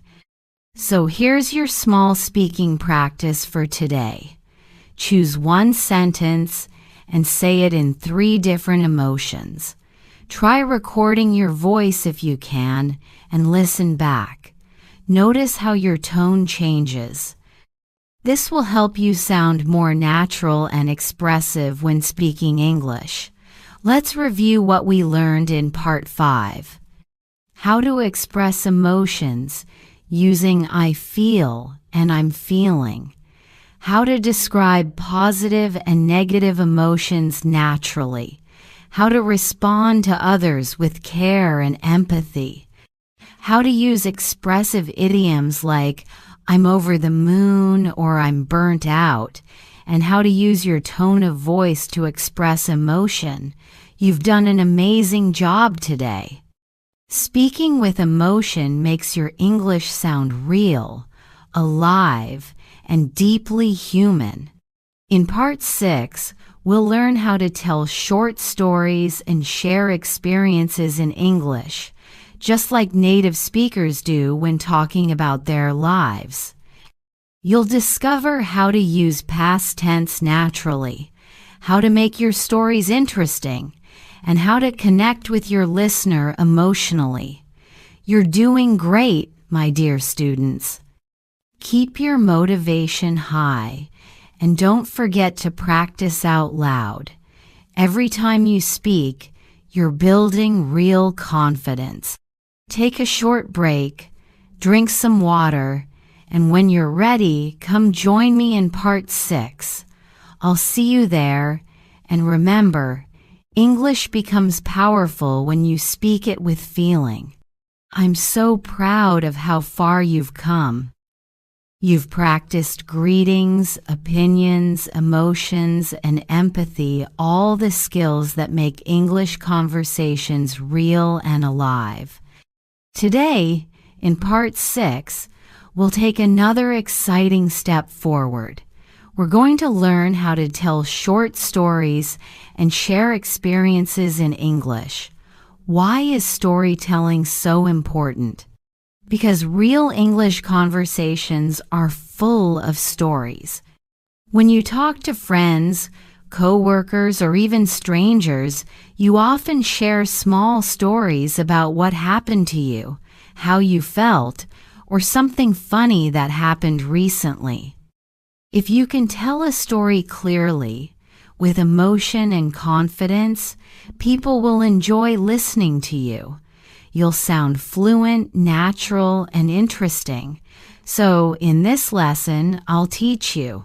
So here's your small speaking practice for today. Choose one sentence and say it in 3 different emotions. Try recording your voice if you can and listen back. Notice how your tone changes. This will help you sound more natural and expressive when speaking English. Let's review what we learned in Part 5. How to express emotions using I feel and I'm feeling. How to describe positive and negative emotions naturally. How to respond to others with care and empathy. How to use expressive idioms like I'm over the moon or I'm burnt out, and how to use your tone of voice to express emotion. You've done an amazing job today. Speaking with emotion makes your English sound real, alive, and deeply human. In Part 6, we'll learn how to tell short stories and share experiences in English, just like native speakers do when talking about their lives. You'll discover how to use past tense naturally, how to make your stories interesting, and how to connect with your listener emotionally. You're doing great, my dear students. Keep your motivation high, and don't forget to practice out loud. Every time you speak, you're building real confidence. Take a short break, drink some water, and when you're ready, come join me in Part 6. I'll see you there, and remember, English becomes powerful when you speak it with feeling. I'm so proud of how far you've come. You've practiced greetings, opinions, emotions, and empathy, all the skills that make English conversations real and alive. Today, in Part 6, we'll take another exciting step forward. We're going to learn how to tell short stories and share experiences in English. Why is storytelling so important? Because real English conversations are full of stories. When you talk to friends, co-workers, or even strangers, you often share small stories about what happened to you, how you felt, or something funny that happened recently. If you can tell a story clearly, with emotion and confidence, people will enjoy listening to you. You'll sound fluent, natural, and interesting. So, in this lesson, I'll teach you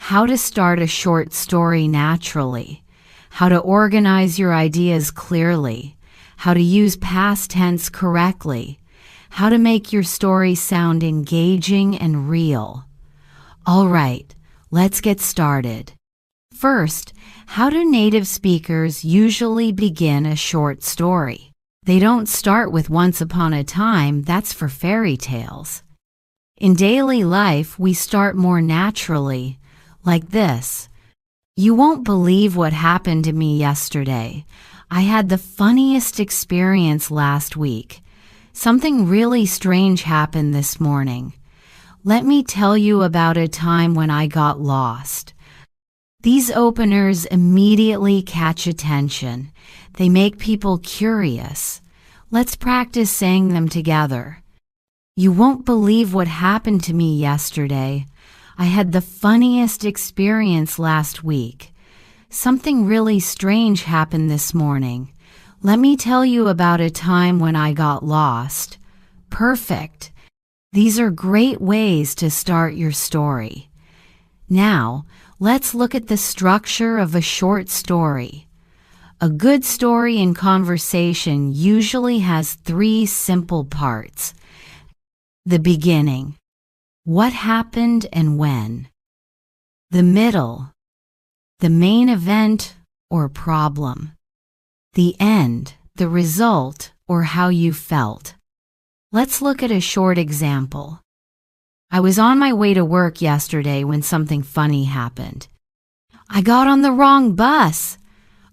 how to start a short story naturally, how to organize your ideas clearly, how to use past tense correctly, how to make your story sound engaging and real. All right, let's get started. First, how do native speakers usually begin a short story? They don't start with once upon a time, that's for fairy tales. In daily life, we start more naturally, like this. You won't believe what happened to me yesterday. I had the funniest experience last week. Something really strange happened this morning. Let me tell you about a time when I got lost. These openers immediately catch attention. They make people curious. Let's practice saying them together. You won't believe what happened to me yesterday. I had the funniest experience last week. Something really strange happened this morning. Let me tell you about a time when I got lost. Perfect. These are great ways to start your story. Now, let's look at the structure of a short story. A good story in conversation usually has 3 simple parts. The beginning. What happened and when? The middle. The main event or problem. The end, the result, or how you felt. Let's look at a short example. I was on my way to work yesterday when something funny happened. I got on the wrong bus.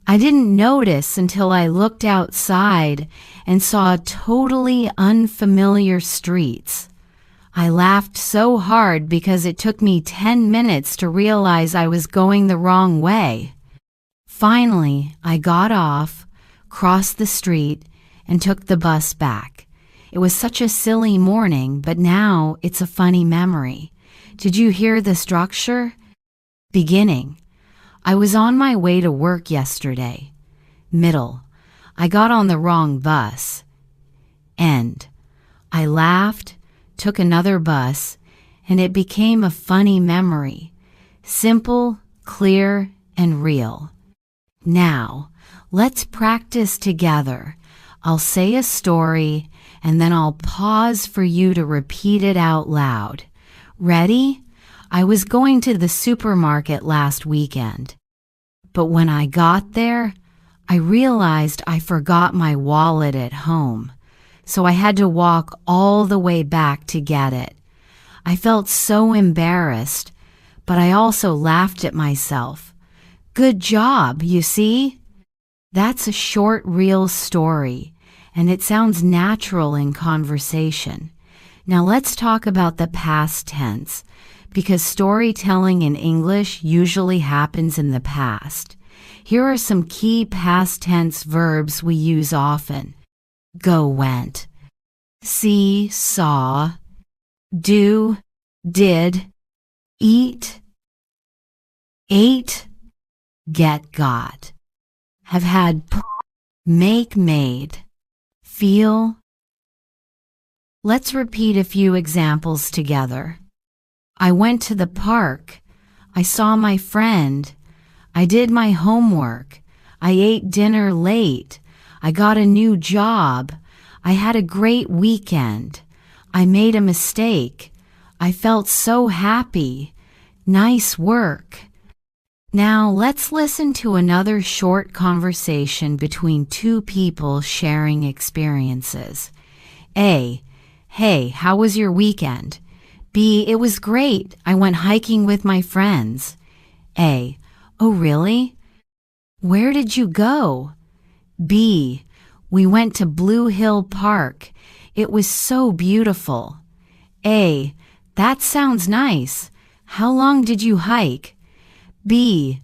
I didn't notice until I looked outside and saw totally unfamiliar streets. I laughed so hard because it took me 10 minutes to realize I was going the wrong way. Finally, I got off, crossed the street, and took the bus back. It was such a silly morning, but now it's a funny memory. Did you hear the structure? Beginning. I was on my way to work yesterday. Middle. I got on the wrong bus. End. I laughed, took another bus, and it became a funny memory. Simple, clear, and real. Now, let's practice together. I'll say a story, and then I'll pause for you to repeat it out loud. Ready? I was going to the supermarket last weekend. But when I got there, I realized I forgot my wallet at home, so I had to walk all the way back to get it. I felt so embarrassed, but I also laughed at myself. Good job, you see? That's a short, real story, and it sounds natural in conversation. Now let's talk about the past tense, because storytelling in English usually happens in the past. Here are some key past tense verbs we use often. Go, went. See, saw. Do, did. Eat, ate. Get, got. Have had, make, made. Feel. Let's repeat a few examples together. I went to the park. I saw my friend. I did my homework. I ate dinner late. I got a new job. I had a great weekend. I made a mistake. I felt so happy. Nice work. Now let's listen to another short conversation between 2 people sharing experiences. A. Hey, how was your weekend? B. It was great. I went hiking with my friends. A. Oh, really? Where did you go? B. We went to Blue Hill Park. It was so beautiful. A. That sounds nice. How long did you hike? B.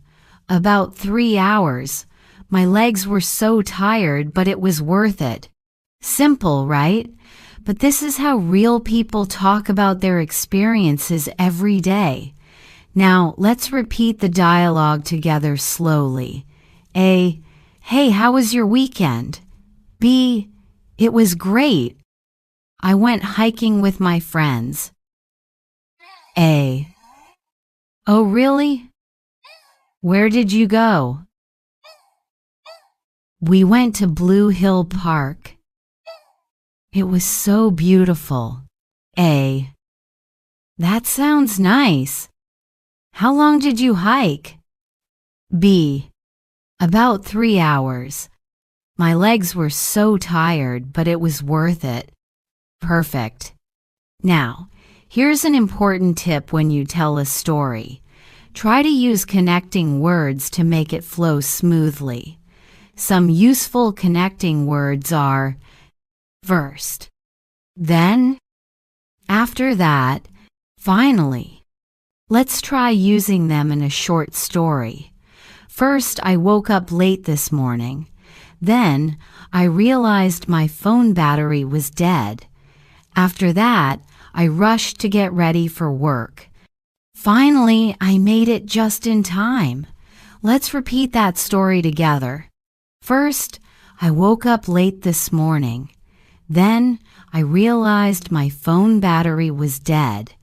About 3 hours. My legs were so tired, but it was worth it. Simple, right? But this is how real people talk about their experiences every day. Now, let's repeat the dialogue together slowly. A. Hey, how was your weekend? B. It was great. I went hiking with my friends. A. Oh, really? Where did you go? We went to Blue Hill Park. It was so beautiful. A. That sounds nice. How long did you hike? B. About 3 hours. My legs were so tired, but it was worth it. Perfect. Now, here's an important tip when you tell a story. Try to use connecting words to make it flow smoothly. Some useful connecting words are first, Then, after that, finally. Let's try using them in a short story. First, I woke up late this morning. Then, I realized my phone battery was dead. After that, I rushed to get ready for work. Finally, I made it just in time. Let's repeat that story together. First, I woke up late this morning. Then, I realized my phone battery was dead.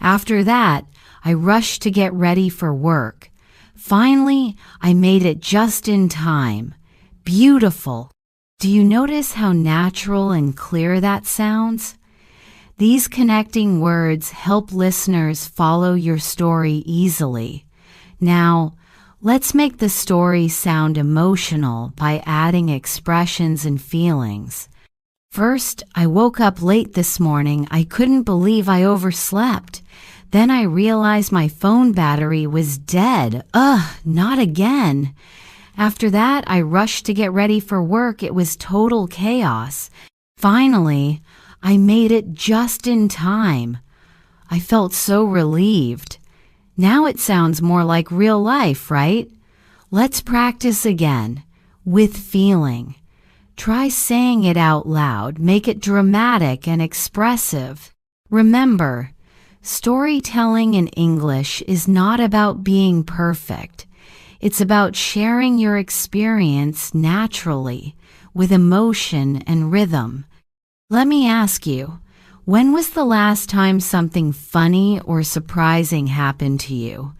After that, I rushed to get ready for work. Finally, I made it just in time. Beautiful. Do you notice how natural and clear that sounds? These connecting words help listeners follow your story easily. Now, let's make the story sound emotional by adding expressions and feelings. First, I woke up late this morning. I couldn't believe I overslept. Then I realized my phone battery was dead. Ugh, not again. After that, I rushed to get ready for work. It was total chaos. Finally, I made it just in time. I felt so relieved. Now it sounds more like real life, right? Let's practice again, with feeling. Try saying it out loud. Make it dramatic and expressive. Remember, storytelling in English is not about being perfect. It's about sharing your experience naturally, with emotion and rhythm. Let me ask you, when was the last time something funny or surprising happened to you?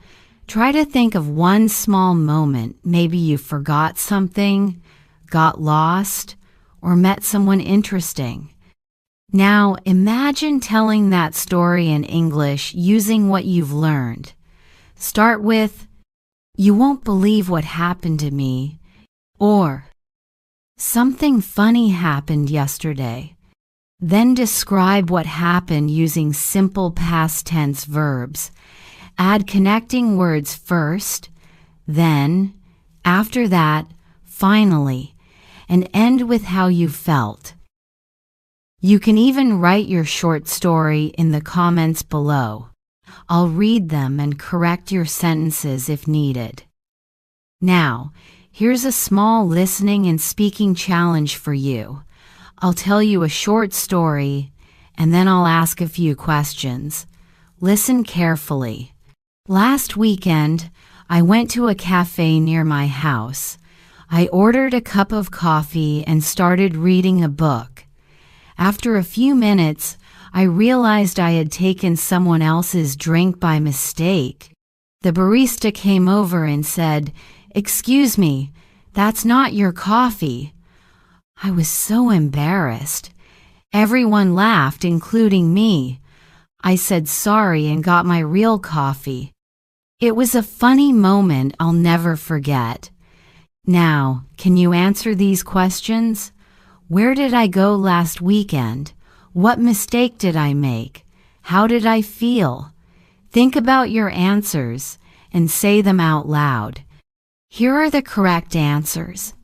Try to think of one small moment. Maybe you forgot something, got lost, or met someone interesting. Now, imagine telling that story in English using what you've learned. Start with, "You won't believe what happened to me," or "Something funny happened yesterday." Then describe what happened using simple past tense verbs. Add connecting words first, then, after that, finally, and end with how you felt. You can even write your short story in the comments below. I'll read them and correct your sentences if needed. Now, here's a small listening and speaking challenge for you. I'll tell you a short story, and then I'll ask a few questions. Listen carefully. Last weekend, I went to a cafe near my house. I ordered a cup of coffee and started reading a book. After a few minutes, I realized I had taken someone else's drink by mistake. The barista came over and said, "Excuse me, that's not your coffee." I was so embarrassed. Everyone laughed, including me. I said sorry and got my real coffee. It was a funny moment I'll never forget. Now, can you answer these questions? Where did I go last weekend? What mistake did I make? How did I feel? Think about your answers and say them out loud. Here are the correct answers.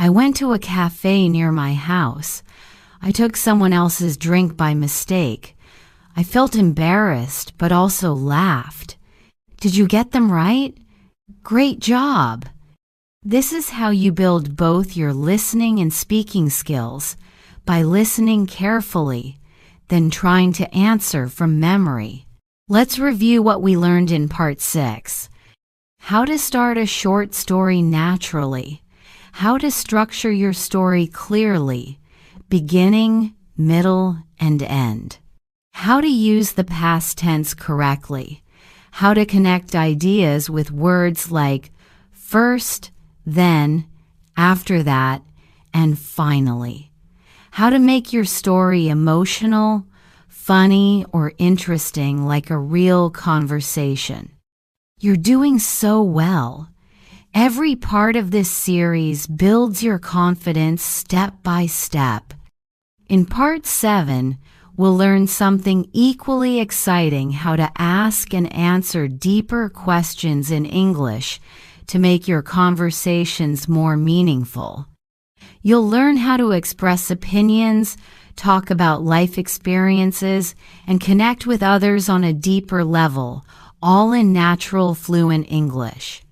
I went to a cafe near my house. I took someone else's drink by mistake. I felt embarrassed, but also laughed. Did you get them right? Great job! This is how you build both your listening and speaking skills, by listening carefully, then trying to answer from memory. Let's review what we learned in Part 6. How to start a short story naturally. How to structure your story clearly, beginning, middle, and end. How to use the past tense correctly. How to connect ideas with words like first, then, after that, and finally. How to make your story emotional, funny, or interesting like a real conversation. You're doing so well. Every part of this series builds your confidence step by step. In Part 7, we'll learn something equally exciting: how to ask and answer deeper questions in English to make your conversations more meaningful. You'll learn how to express opinions, talk about life experiences, and connect with others on a deeper level, all in natural, fluent English.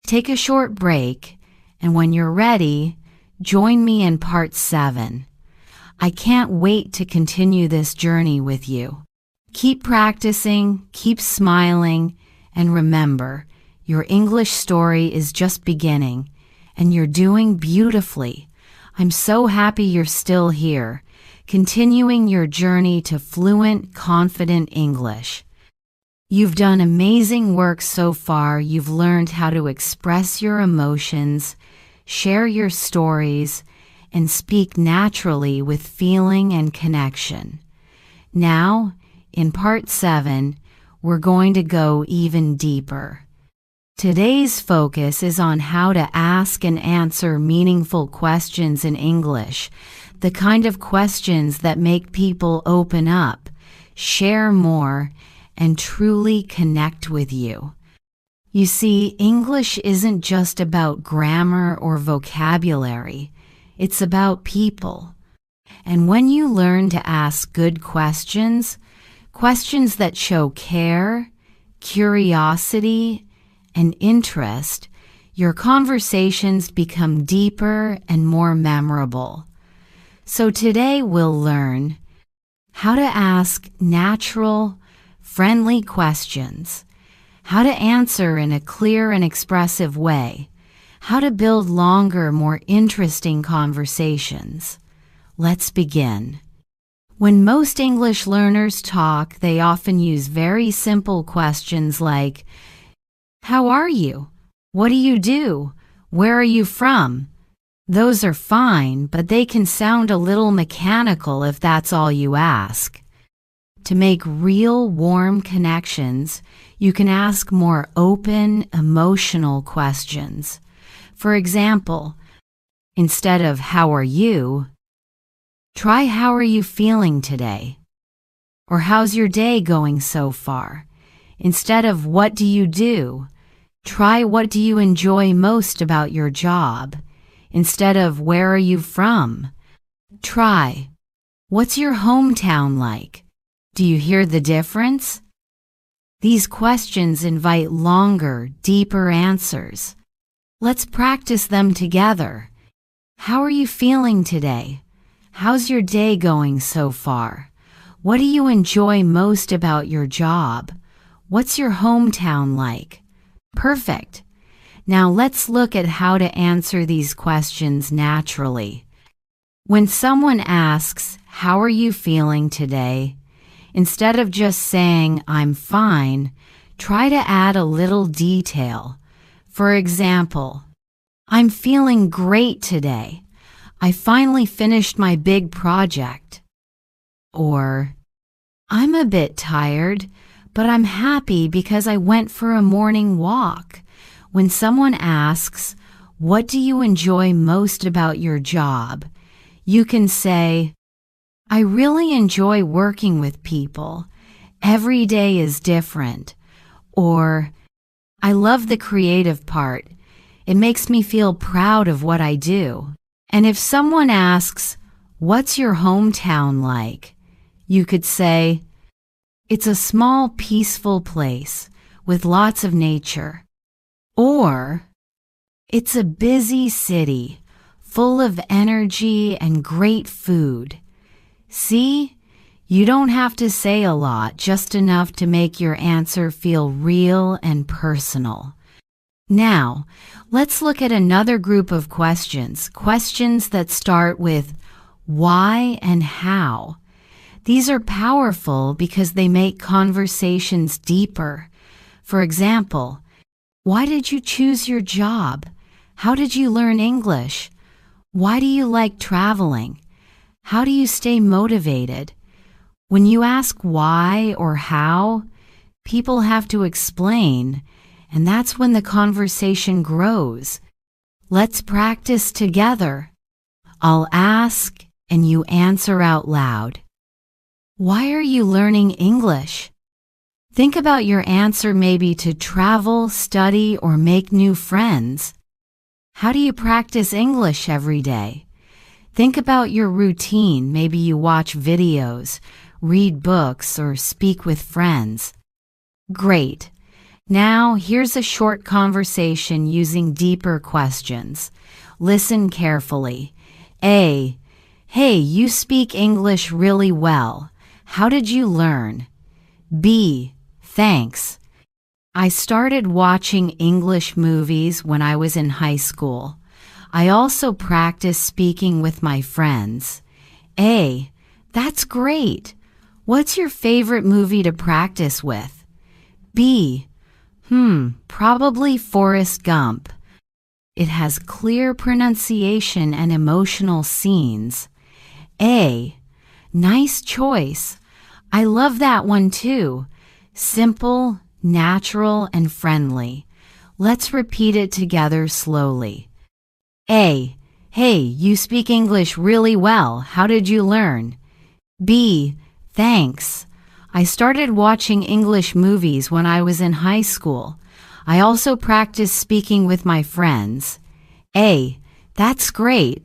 Take a short break, and when you're ready, join me in part 7. I can't wait to continue this journey with you. Keep practicing, keep smiling, and remember, your English story is just beginning, and you're doing beautifully. I'm so happy you're still here, continuing your journey to fluent, confident English. You've done amazing work so far. You've learned how to express your emotions, share your stories, and speak naturally with feeling and connection. Now, in part 7, we're going to go even deeper. Today's focus is on how to ask and answer meaningful questions in English, the kind of questions that make people open up, share more, and truly connect with you. You see, English isn't just about grammar or vocabulary, it's about people. And when you learn to ask good questions, questions that show care, curiosity, and interest, your conversations become deeper and more memorable. So today we'll learn how to ask natural, friendly questions, how to answer in a clear and expressive way, how to build longer, more interesting conversations. Let's begin. When most English learners talk, they often use very simple questions like, "How are you? What do you do? Where are you from?" Those are fine, but they can sound a little mechanical if that's all you ask. To make real, warm connections, you can ask more open, emotional questions. For example, instead of "How are you?" try "How are you feeling today?" Or "How's your day going so far?" Instead of "What do you do?" try "What do you enjoy most about your job?" Instead of "Where are you from?" try "What's your hometown like? Do you hear the difference?" These questions invite longer, deeper answers. Let's practice them together. How are you feeling today? How's your day going so far? What do you enjoy most about your job? What's your hometown like? Perfect. Now let's look at how to answer these questions naturally. When someone asks, "How are you feeling today?" instead of just saying, "I'm fine," try to add a little detail. For example, "I'm feeling great today. I finally finished my big project." Or, "I'm a bit tired, but I'm happy because I went for a morning walk." When someone asks, "What do you enjoy most about your job?" you can say, "I really enjoy working with people. Every day is different." Or, "I love the creative part. It makes me feel proud of what I do." And if someone asks, "What's your hometown like?" you could say, "It's a small, peaceful place with lots of nature." Or, "It's a busy city, full of energy and great food." See, you don't have to say a lot, just enough to make your answer feel real and personal. Now, let's look at another group of questions that start with why and how. These are powerful because they make conversations deeper. For example, why did you choose your job? How did you learn English? Why do you like traveling? How do you stay motivated? When you ask why or how, people have to explain, and that's when the conversation grows. Let's practice together. I'll ask and you answer out loud. Why are you learning English? Think about your answer, maybe to travel, study, or make new friends. How do you practice English every day? Think about your routine. Maybe you watch videos, read books, or speak with friends. Great. Now, here's a short conversation using deeper questions. Listen carefully. A. Hey, you speak English really well. How did you learn? B. Thanks. I started watching English movies when I was in high school. I also practice speaking with my friends. A. That's great. What's your favorite movie to practice with? B. Probably Forrest Gump. It has clear pronunciation and emotional scenes. A. Nice choice. I love that one too. Simple, natural, and friendly. Let's repeat it together slowly. A. Hey, you speak English really well. How did you learn? B. Thanks. I started watching English movies when I was in high school. I also practice speaking with my friends. A. That's great.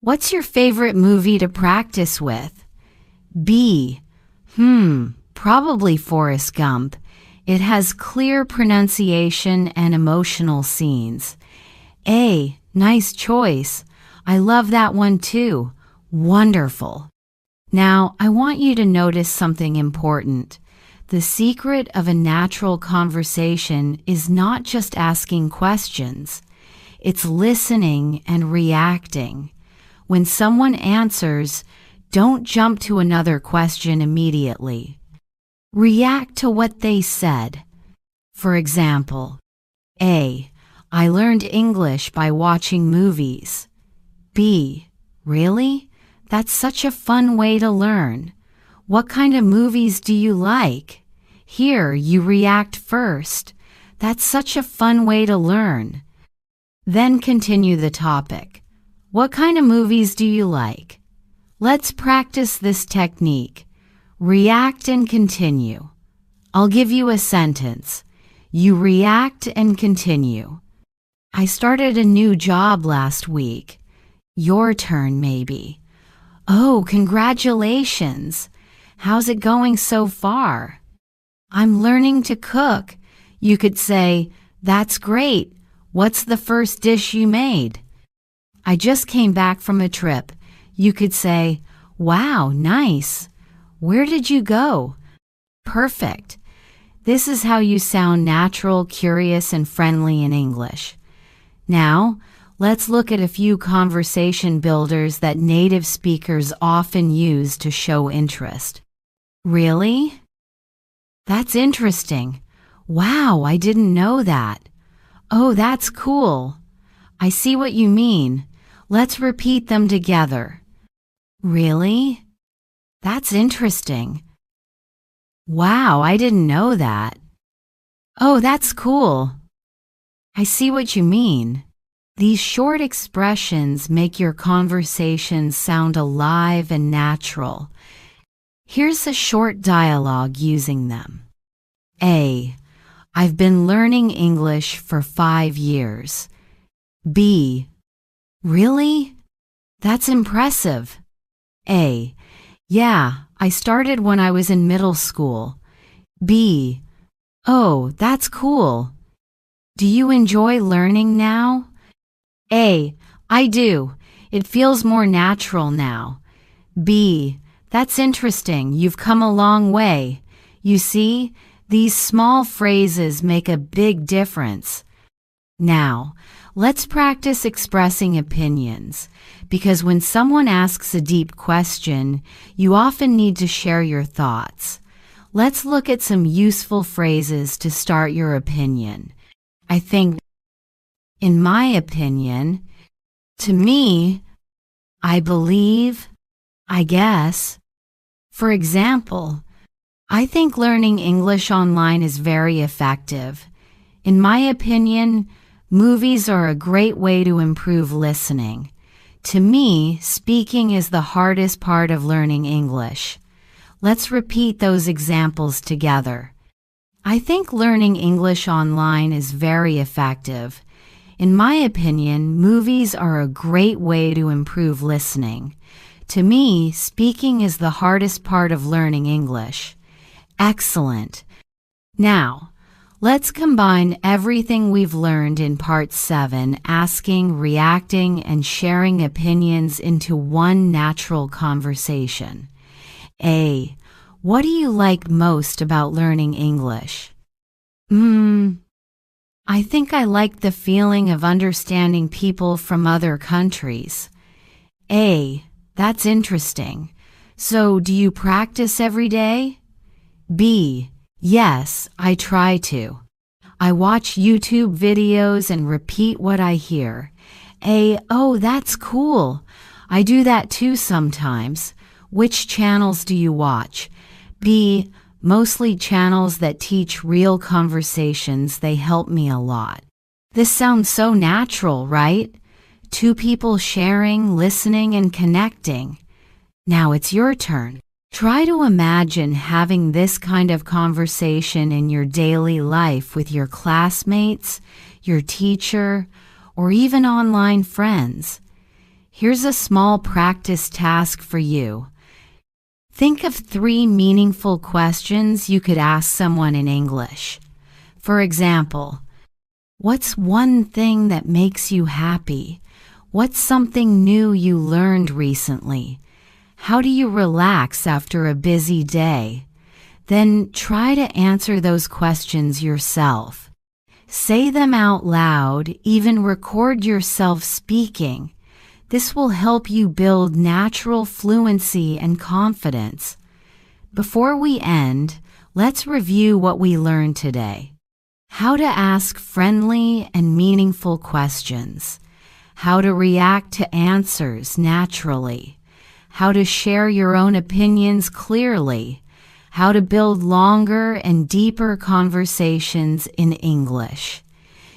What's your favorite movie to practice with? B. Probably Forrest Gump. It has clear pronunciation and emotional scenes. A. Nice choice. I love that one too. Wonderful. Now, I want you to notice something important. The secret of a natural conversation is not just asking questions. It's listening and reacting. When someone answers, don't jump to another question immediately. React to what they said. For example, A. I learned English by watching movies. B. Really? That's such a fun way to learn. What kind of movies do you like? Here, you react first. That's such a fun way to learn. Then continue the topic. What kind of movies do you like? Let's practice this technique. React and continue. I'll give you a sentence. You react and continue. I started a new job last week. Your turn, maybe. Oh, congratulations. How's it going so far? I'm learning to cook. You could say, that's great. What's the first dish you made? I just came back from a trip. You could say, wow, nice. Where did you go? Perfect. This is how you sound natural, curious, and friendly in English. Now, let's look at a few conversation builders that native speakers often use to show interest. Really? That's interesting. Wow, I didn't know that. Oh, that's cool. I see what you mean. Let's repeat them together. Really? That's interesting. Wow, I didn't know that. Oh, that's cool. I see what you mean. These short expressions make your conversations sound alive and natural. Here's a short dialogue using them. A. I've been learning English for 5 years. B. Really? That's impressive. A. Yeah, I started when I was in middle school. B. Oh, that's cool. Do you enjoy learning now? A. I do. It feels more natural now. B. That's interesting. You've come a long way. You see, these small phrases make a big difference. Now, let's practice expressing opinions, because when someone asks a deep question, you often need to share your thoughts. Let's look at some useful phrases to start your opinion. I think, in my opinion, to me, I believe, I guess. For example, I think learning English online is very effective. In my opinion, movies are a great way to improve listening. To me, speaking is the hardest part of learning English. Let's repeat those examples together. I think learning English online is very effective. In my opinion, movies are a great way to improve listening. To me, speaking is the hardest part of learning English. Excellent. Now, let's combine everything we've learned in Part 7, asking, reacting, and sharing opinions into one natural conversation. A. What do you like most about learning English? I think I like the feeling of understanding people from other countries. A. That's interesting. So, do you practice every day? B. Yes, I try to. I watch YouTube videos and repeat what I hear. A. Oh, that's cool. I do that too sometimes. Which channels do you watch? B. Mostly channels that teach real conversations. They help me a lot. This sounds so natural, right? Two people sharing, listening, and connecting. Now it's your turn. Try to imagine having this kind of conversation in your daily life with your classmates, your teacher, or even online friends. Here's a small practice task for you. Think of 3 meaningful questions you could ask someone in English. For example, what's one thing that makes you happy? What's something new you learned recently? How do you relax after a busy day? Then try to answer those questions yourself. Say them out loud, even record yourself speaking. This will help you build natural fluency and confidence. Before we end, let's review what we learned today. How to ask friendly and meaningful questions. How to react to answers naturally. How to share your own opinions clearly. How to build longer and deeper conversations in English.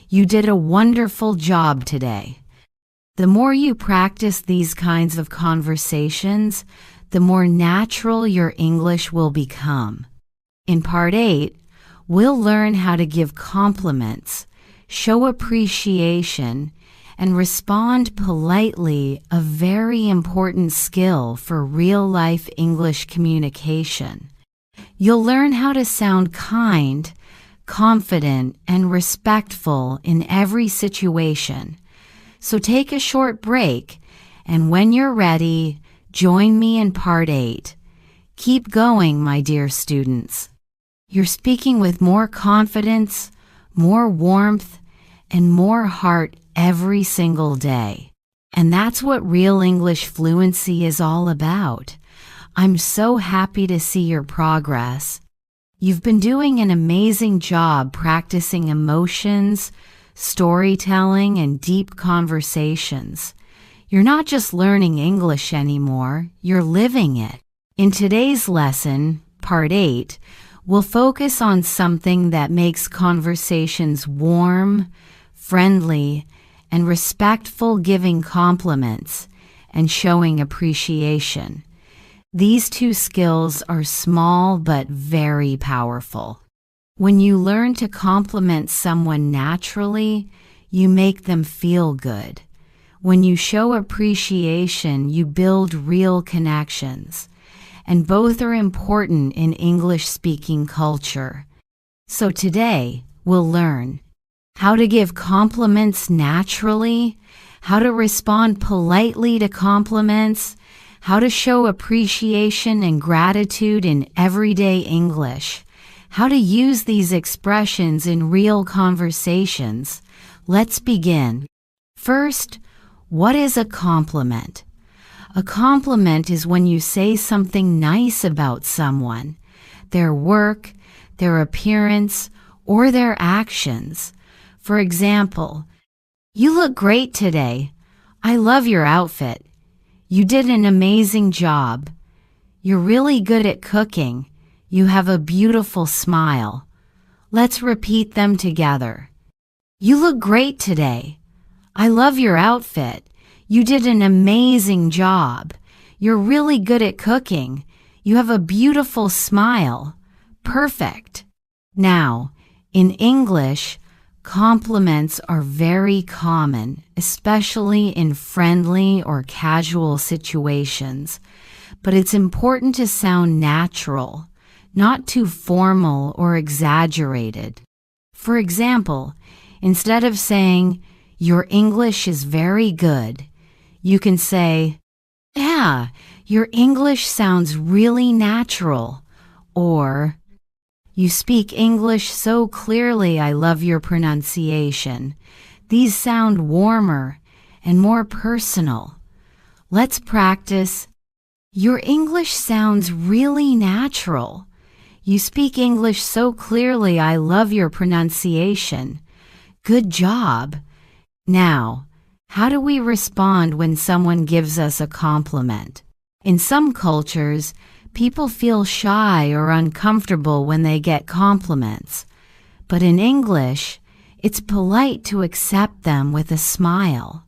You did a wonderful job today. The more you practice these kinds of conversations, the more natural your English will become. In Part 8, we'll learn how to give compliments, show appreciation, and respond politely, a very important skill for real-life English communication. You'll learn how to sound kind, confident, and respectful in every situation. So take a short break, and when you're ready, join me in Part 8. Keep going, my dear students. You're speaking with more confidence, more warmth, and more heart every single day. And that's what real English fluency is all about. I'm so happy to see your progress. You've been doing an amazing job practicing emotions, storytelling, and deep conversations. You're not just learning English anymore, you're living it. In today's lesson, Part 8, we'll focus on something that makes conversations warm, friendly, and respectful, giving compliments and showing appreciation. These 2 skills are small but very powerful. When you learn to compliment someone naturally, you make them feel good. When you show appreciation, you build real connections. And both are important in English-speaking culture. So today, we'll learn how to give compliments naturally, how to respond politely to compliments, how to show appreciation and gratitude in everyday English, how to use these expressions in real conversations. Let's begin. First, what is a compliment? A compliment is when you say something nice about someone, their work, their appearance, or their actions. For example, you look great today. I love your outfit. You did an amazing job. You're really good at cooking. You have a beautiful smile. Let's repeat them together. You look great today. I love your outfit. You did an amazing job. You're really good at cooking. You have a beautiful smile. Perfect. Now, in English, Compliments are very common, especially in friendly or casual situations, but it's important to sound natural, not too formal or exaggerated. For example, instead of saying, "Your English is very good," you can say, "Yeah, your English sounds really natural," or, "You speak English so clearly, I love your pronunciation." These sound warmer and more personal. Let's practice. Your English sounds really natural. You speak English so clearly, I love your pronunciation. Good job. Now, how do we respond when someone gives us a compliment? In some cultures, people feel shy or uncomfortable when they get compliments. But in English, it's polite to accept them with a smile.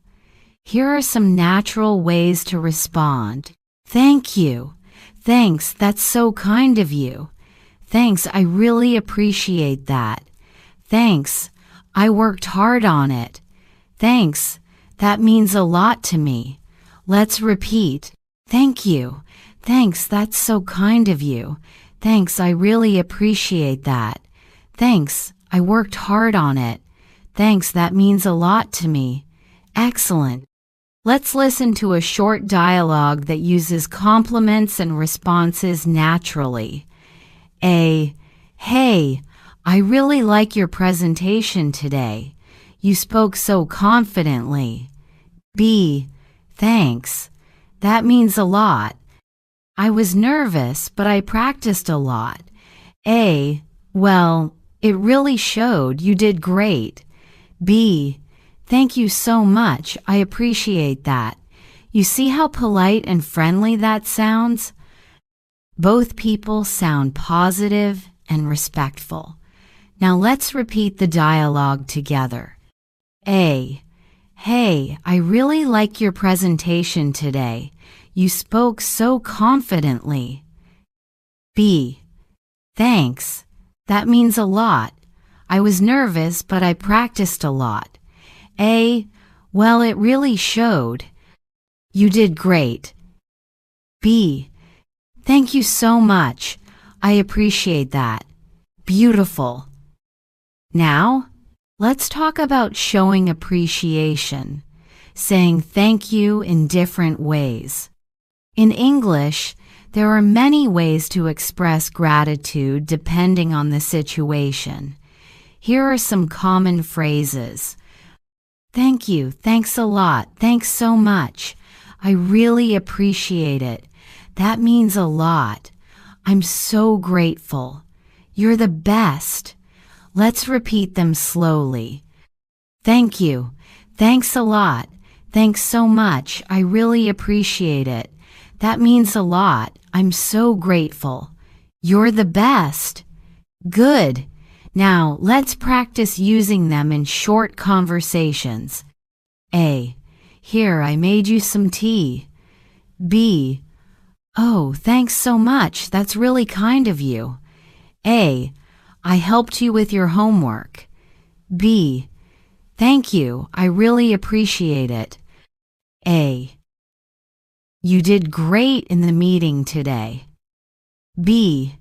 Here are some natural ways to respond. Thank you. Thanks, that's so kind of you. Thanks, I really appreciate that. Thanks, I worked hard on it. Thanks, that means a lot to me. Let's repeat. Thank you. Thanks, that's so kind of you. Thanks, I really appreciate that. Thanks, I worked hard on it. Thanks, that means a lot to me. Excellent. Let's listen to a short dialogue that uses compliments and responses naturally. A. Hey, I really like your presentation today. You spoke so confidently. B. Thanks. That means a lot. I was nervous, but I practiced a lot. A. Well, it really showed. You did great. B. Thank you so much. I appreciate that. You see how polite and friendly that sounds? Both people sound positive and respectful. Now let's repeat the dialogue together. A. Hey, I really like your presentation today. You spoke so confidently. B. Thanks. That means a lot. I was nervous, but I practiced a lot. A. Well, it really showed. You did great. B. Thank you so much. I appreciate that. Beautiful. Now, let's talk about showing appreciation, saying thank you in different ways. In English, there are many ways to express gratitude depending on the situation. Here are some common phrases. Thank you, thanks a lot, thanks so much. I really appreciate it. That means a lot. I'm so grateful. You're the best. Let's repeat them slowly. Thank you, thanks a lot, thanks so much. I really appreciate it. That means a lot. I'm so grateful. You're the best. Good. Now, let's practice using them in short conversations. A. Here, I made you some tea. B. Oh, thanks so much. That's really kind of you. A. I helped you with your homework. B. Thank you. I really appreciate it. A. You did great in the meeting today. B.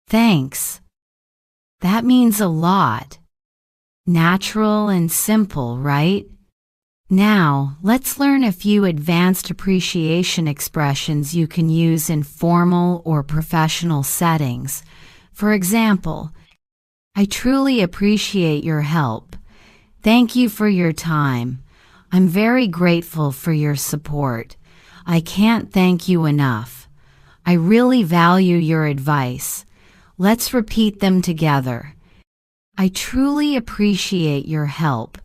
Thanks. That means a lot. Natural and simple, right? Now, let's learn a few advanced appreciation expressions you can use in formal or professional settings. For example, I truly appreciate your help. Thank you for your time. I'm very grateful for your support. I can't thank you enough. I really value your advice. Let's repeat them together. I truly appreciate your help.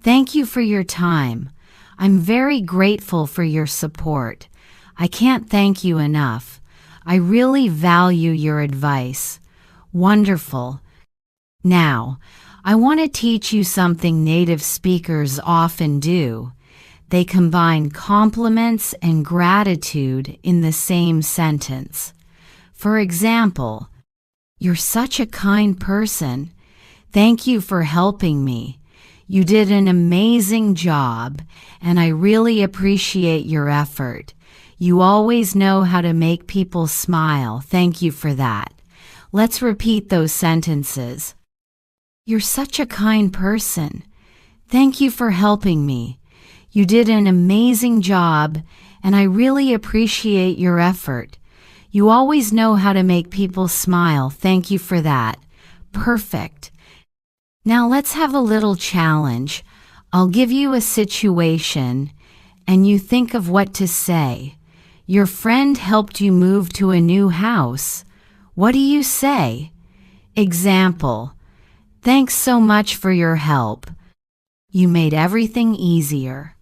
Thank you for your time. I'm very grateful for your support. I can't thank you enough. I really value your advice. Wonderful. Now, I want to teach you something native speakers often do. They combine compliments and gratitude in the same sentence. For example, you're such a kind person. Thank you for helping me. You did an amazing job, and I really appreciate your effort. You always know how to make people smile. Thank you for that. Let's repeat those sentences. You're such a kind person. Thank you for helping me. You did an amazing job, and I really appreciate your effort. You always know how to make people smile. Thank you for that. Perfect. Now let's have a little challenge. I'll give you a situation, and you think of what to say. Your friend helped you move to a new house. What do you say? Example: thanks so much for your help. You made everything easier.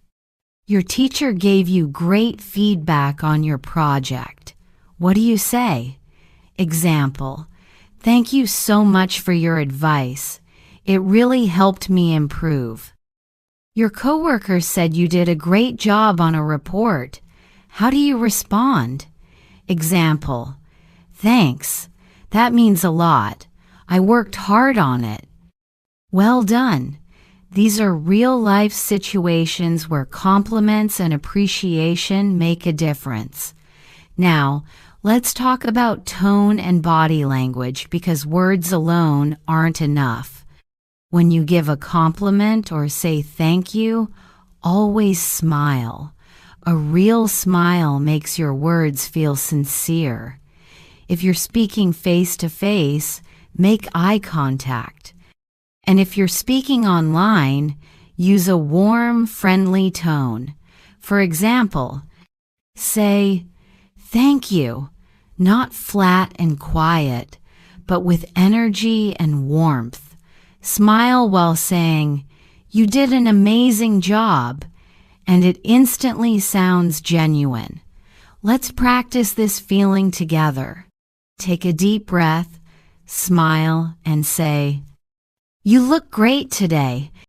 Your teacher gave you great feedback on your project. What do you say? Example: thank you so much for your advice. It really helped me improve. Your coworker said you did a great job on a report. How do you respond? Example: thanks. That means a lot. I worked hard on it. Well done. These are real-life situations where compliments and appreciation make a difference. Now, let's talk about tone and body language because words alone aren't enough. When you give a compliment or say thank you, always smile. A real smile makes your words feel sincere. If you're speaking face to face, make eye contact. And if you're speaking online, use a warm, friendly tone. For example, say, thank you, not flat and quiet, but with energy and warmth. Smile while saying, you did an amazing job, and it instantly sounds genuine. Let's practice this feeling together. Take a deep breath, smile, and say, you look great today.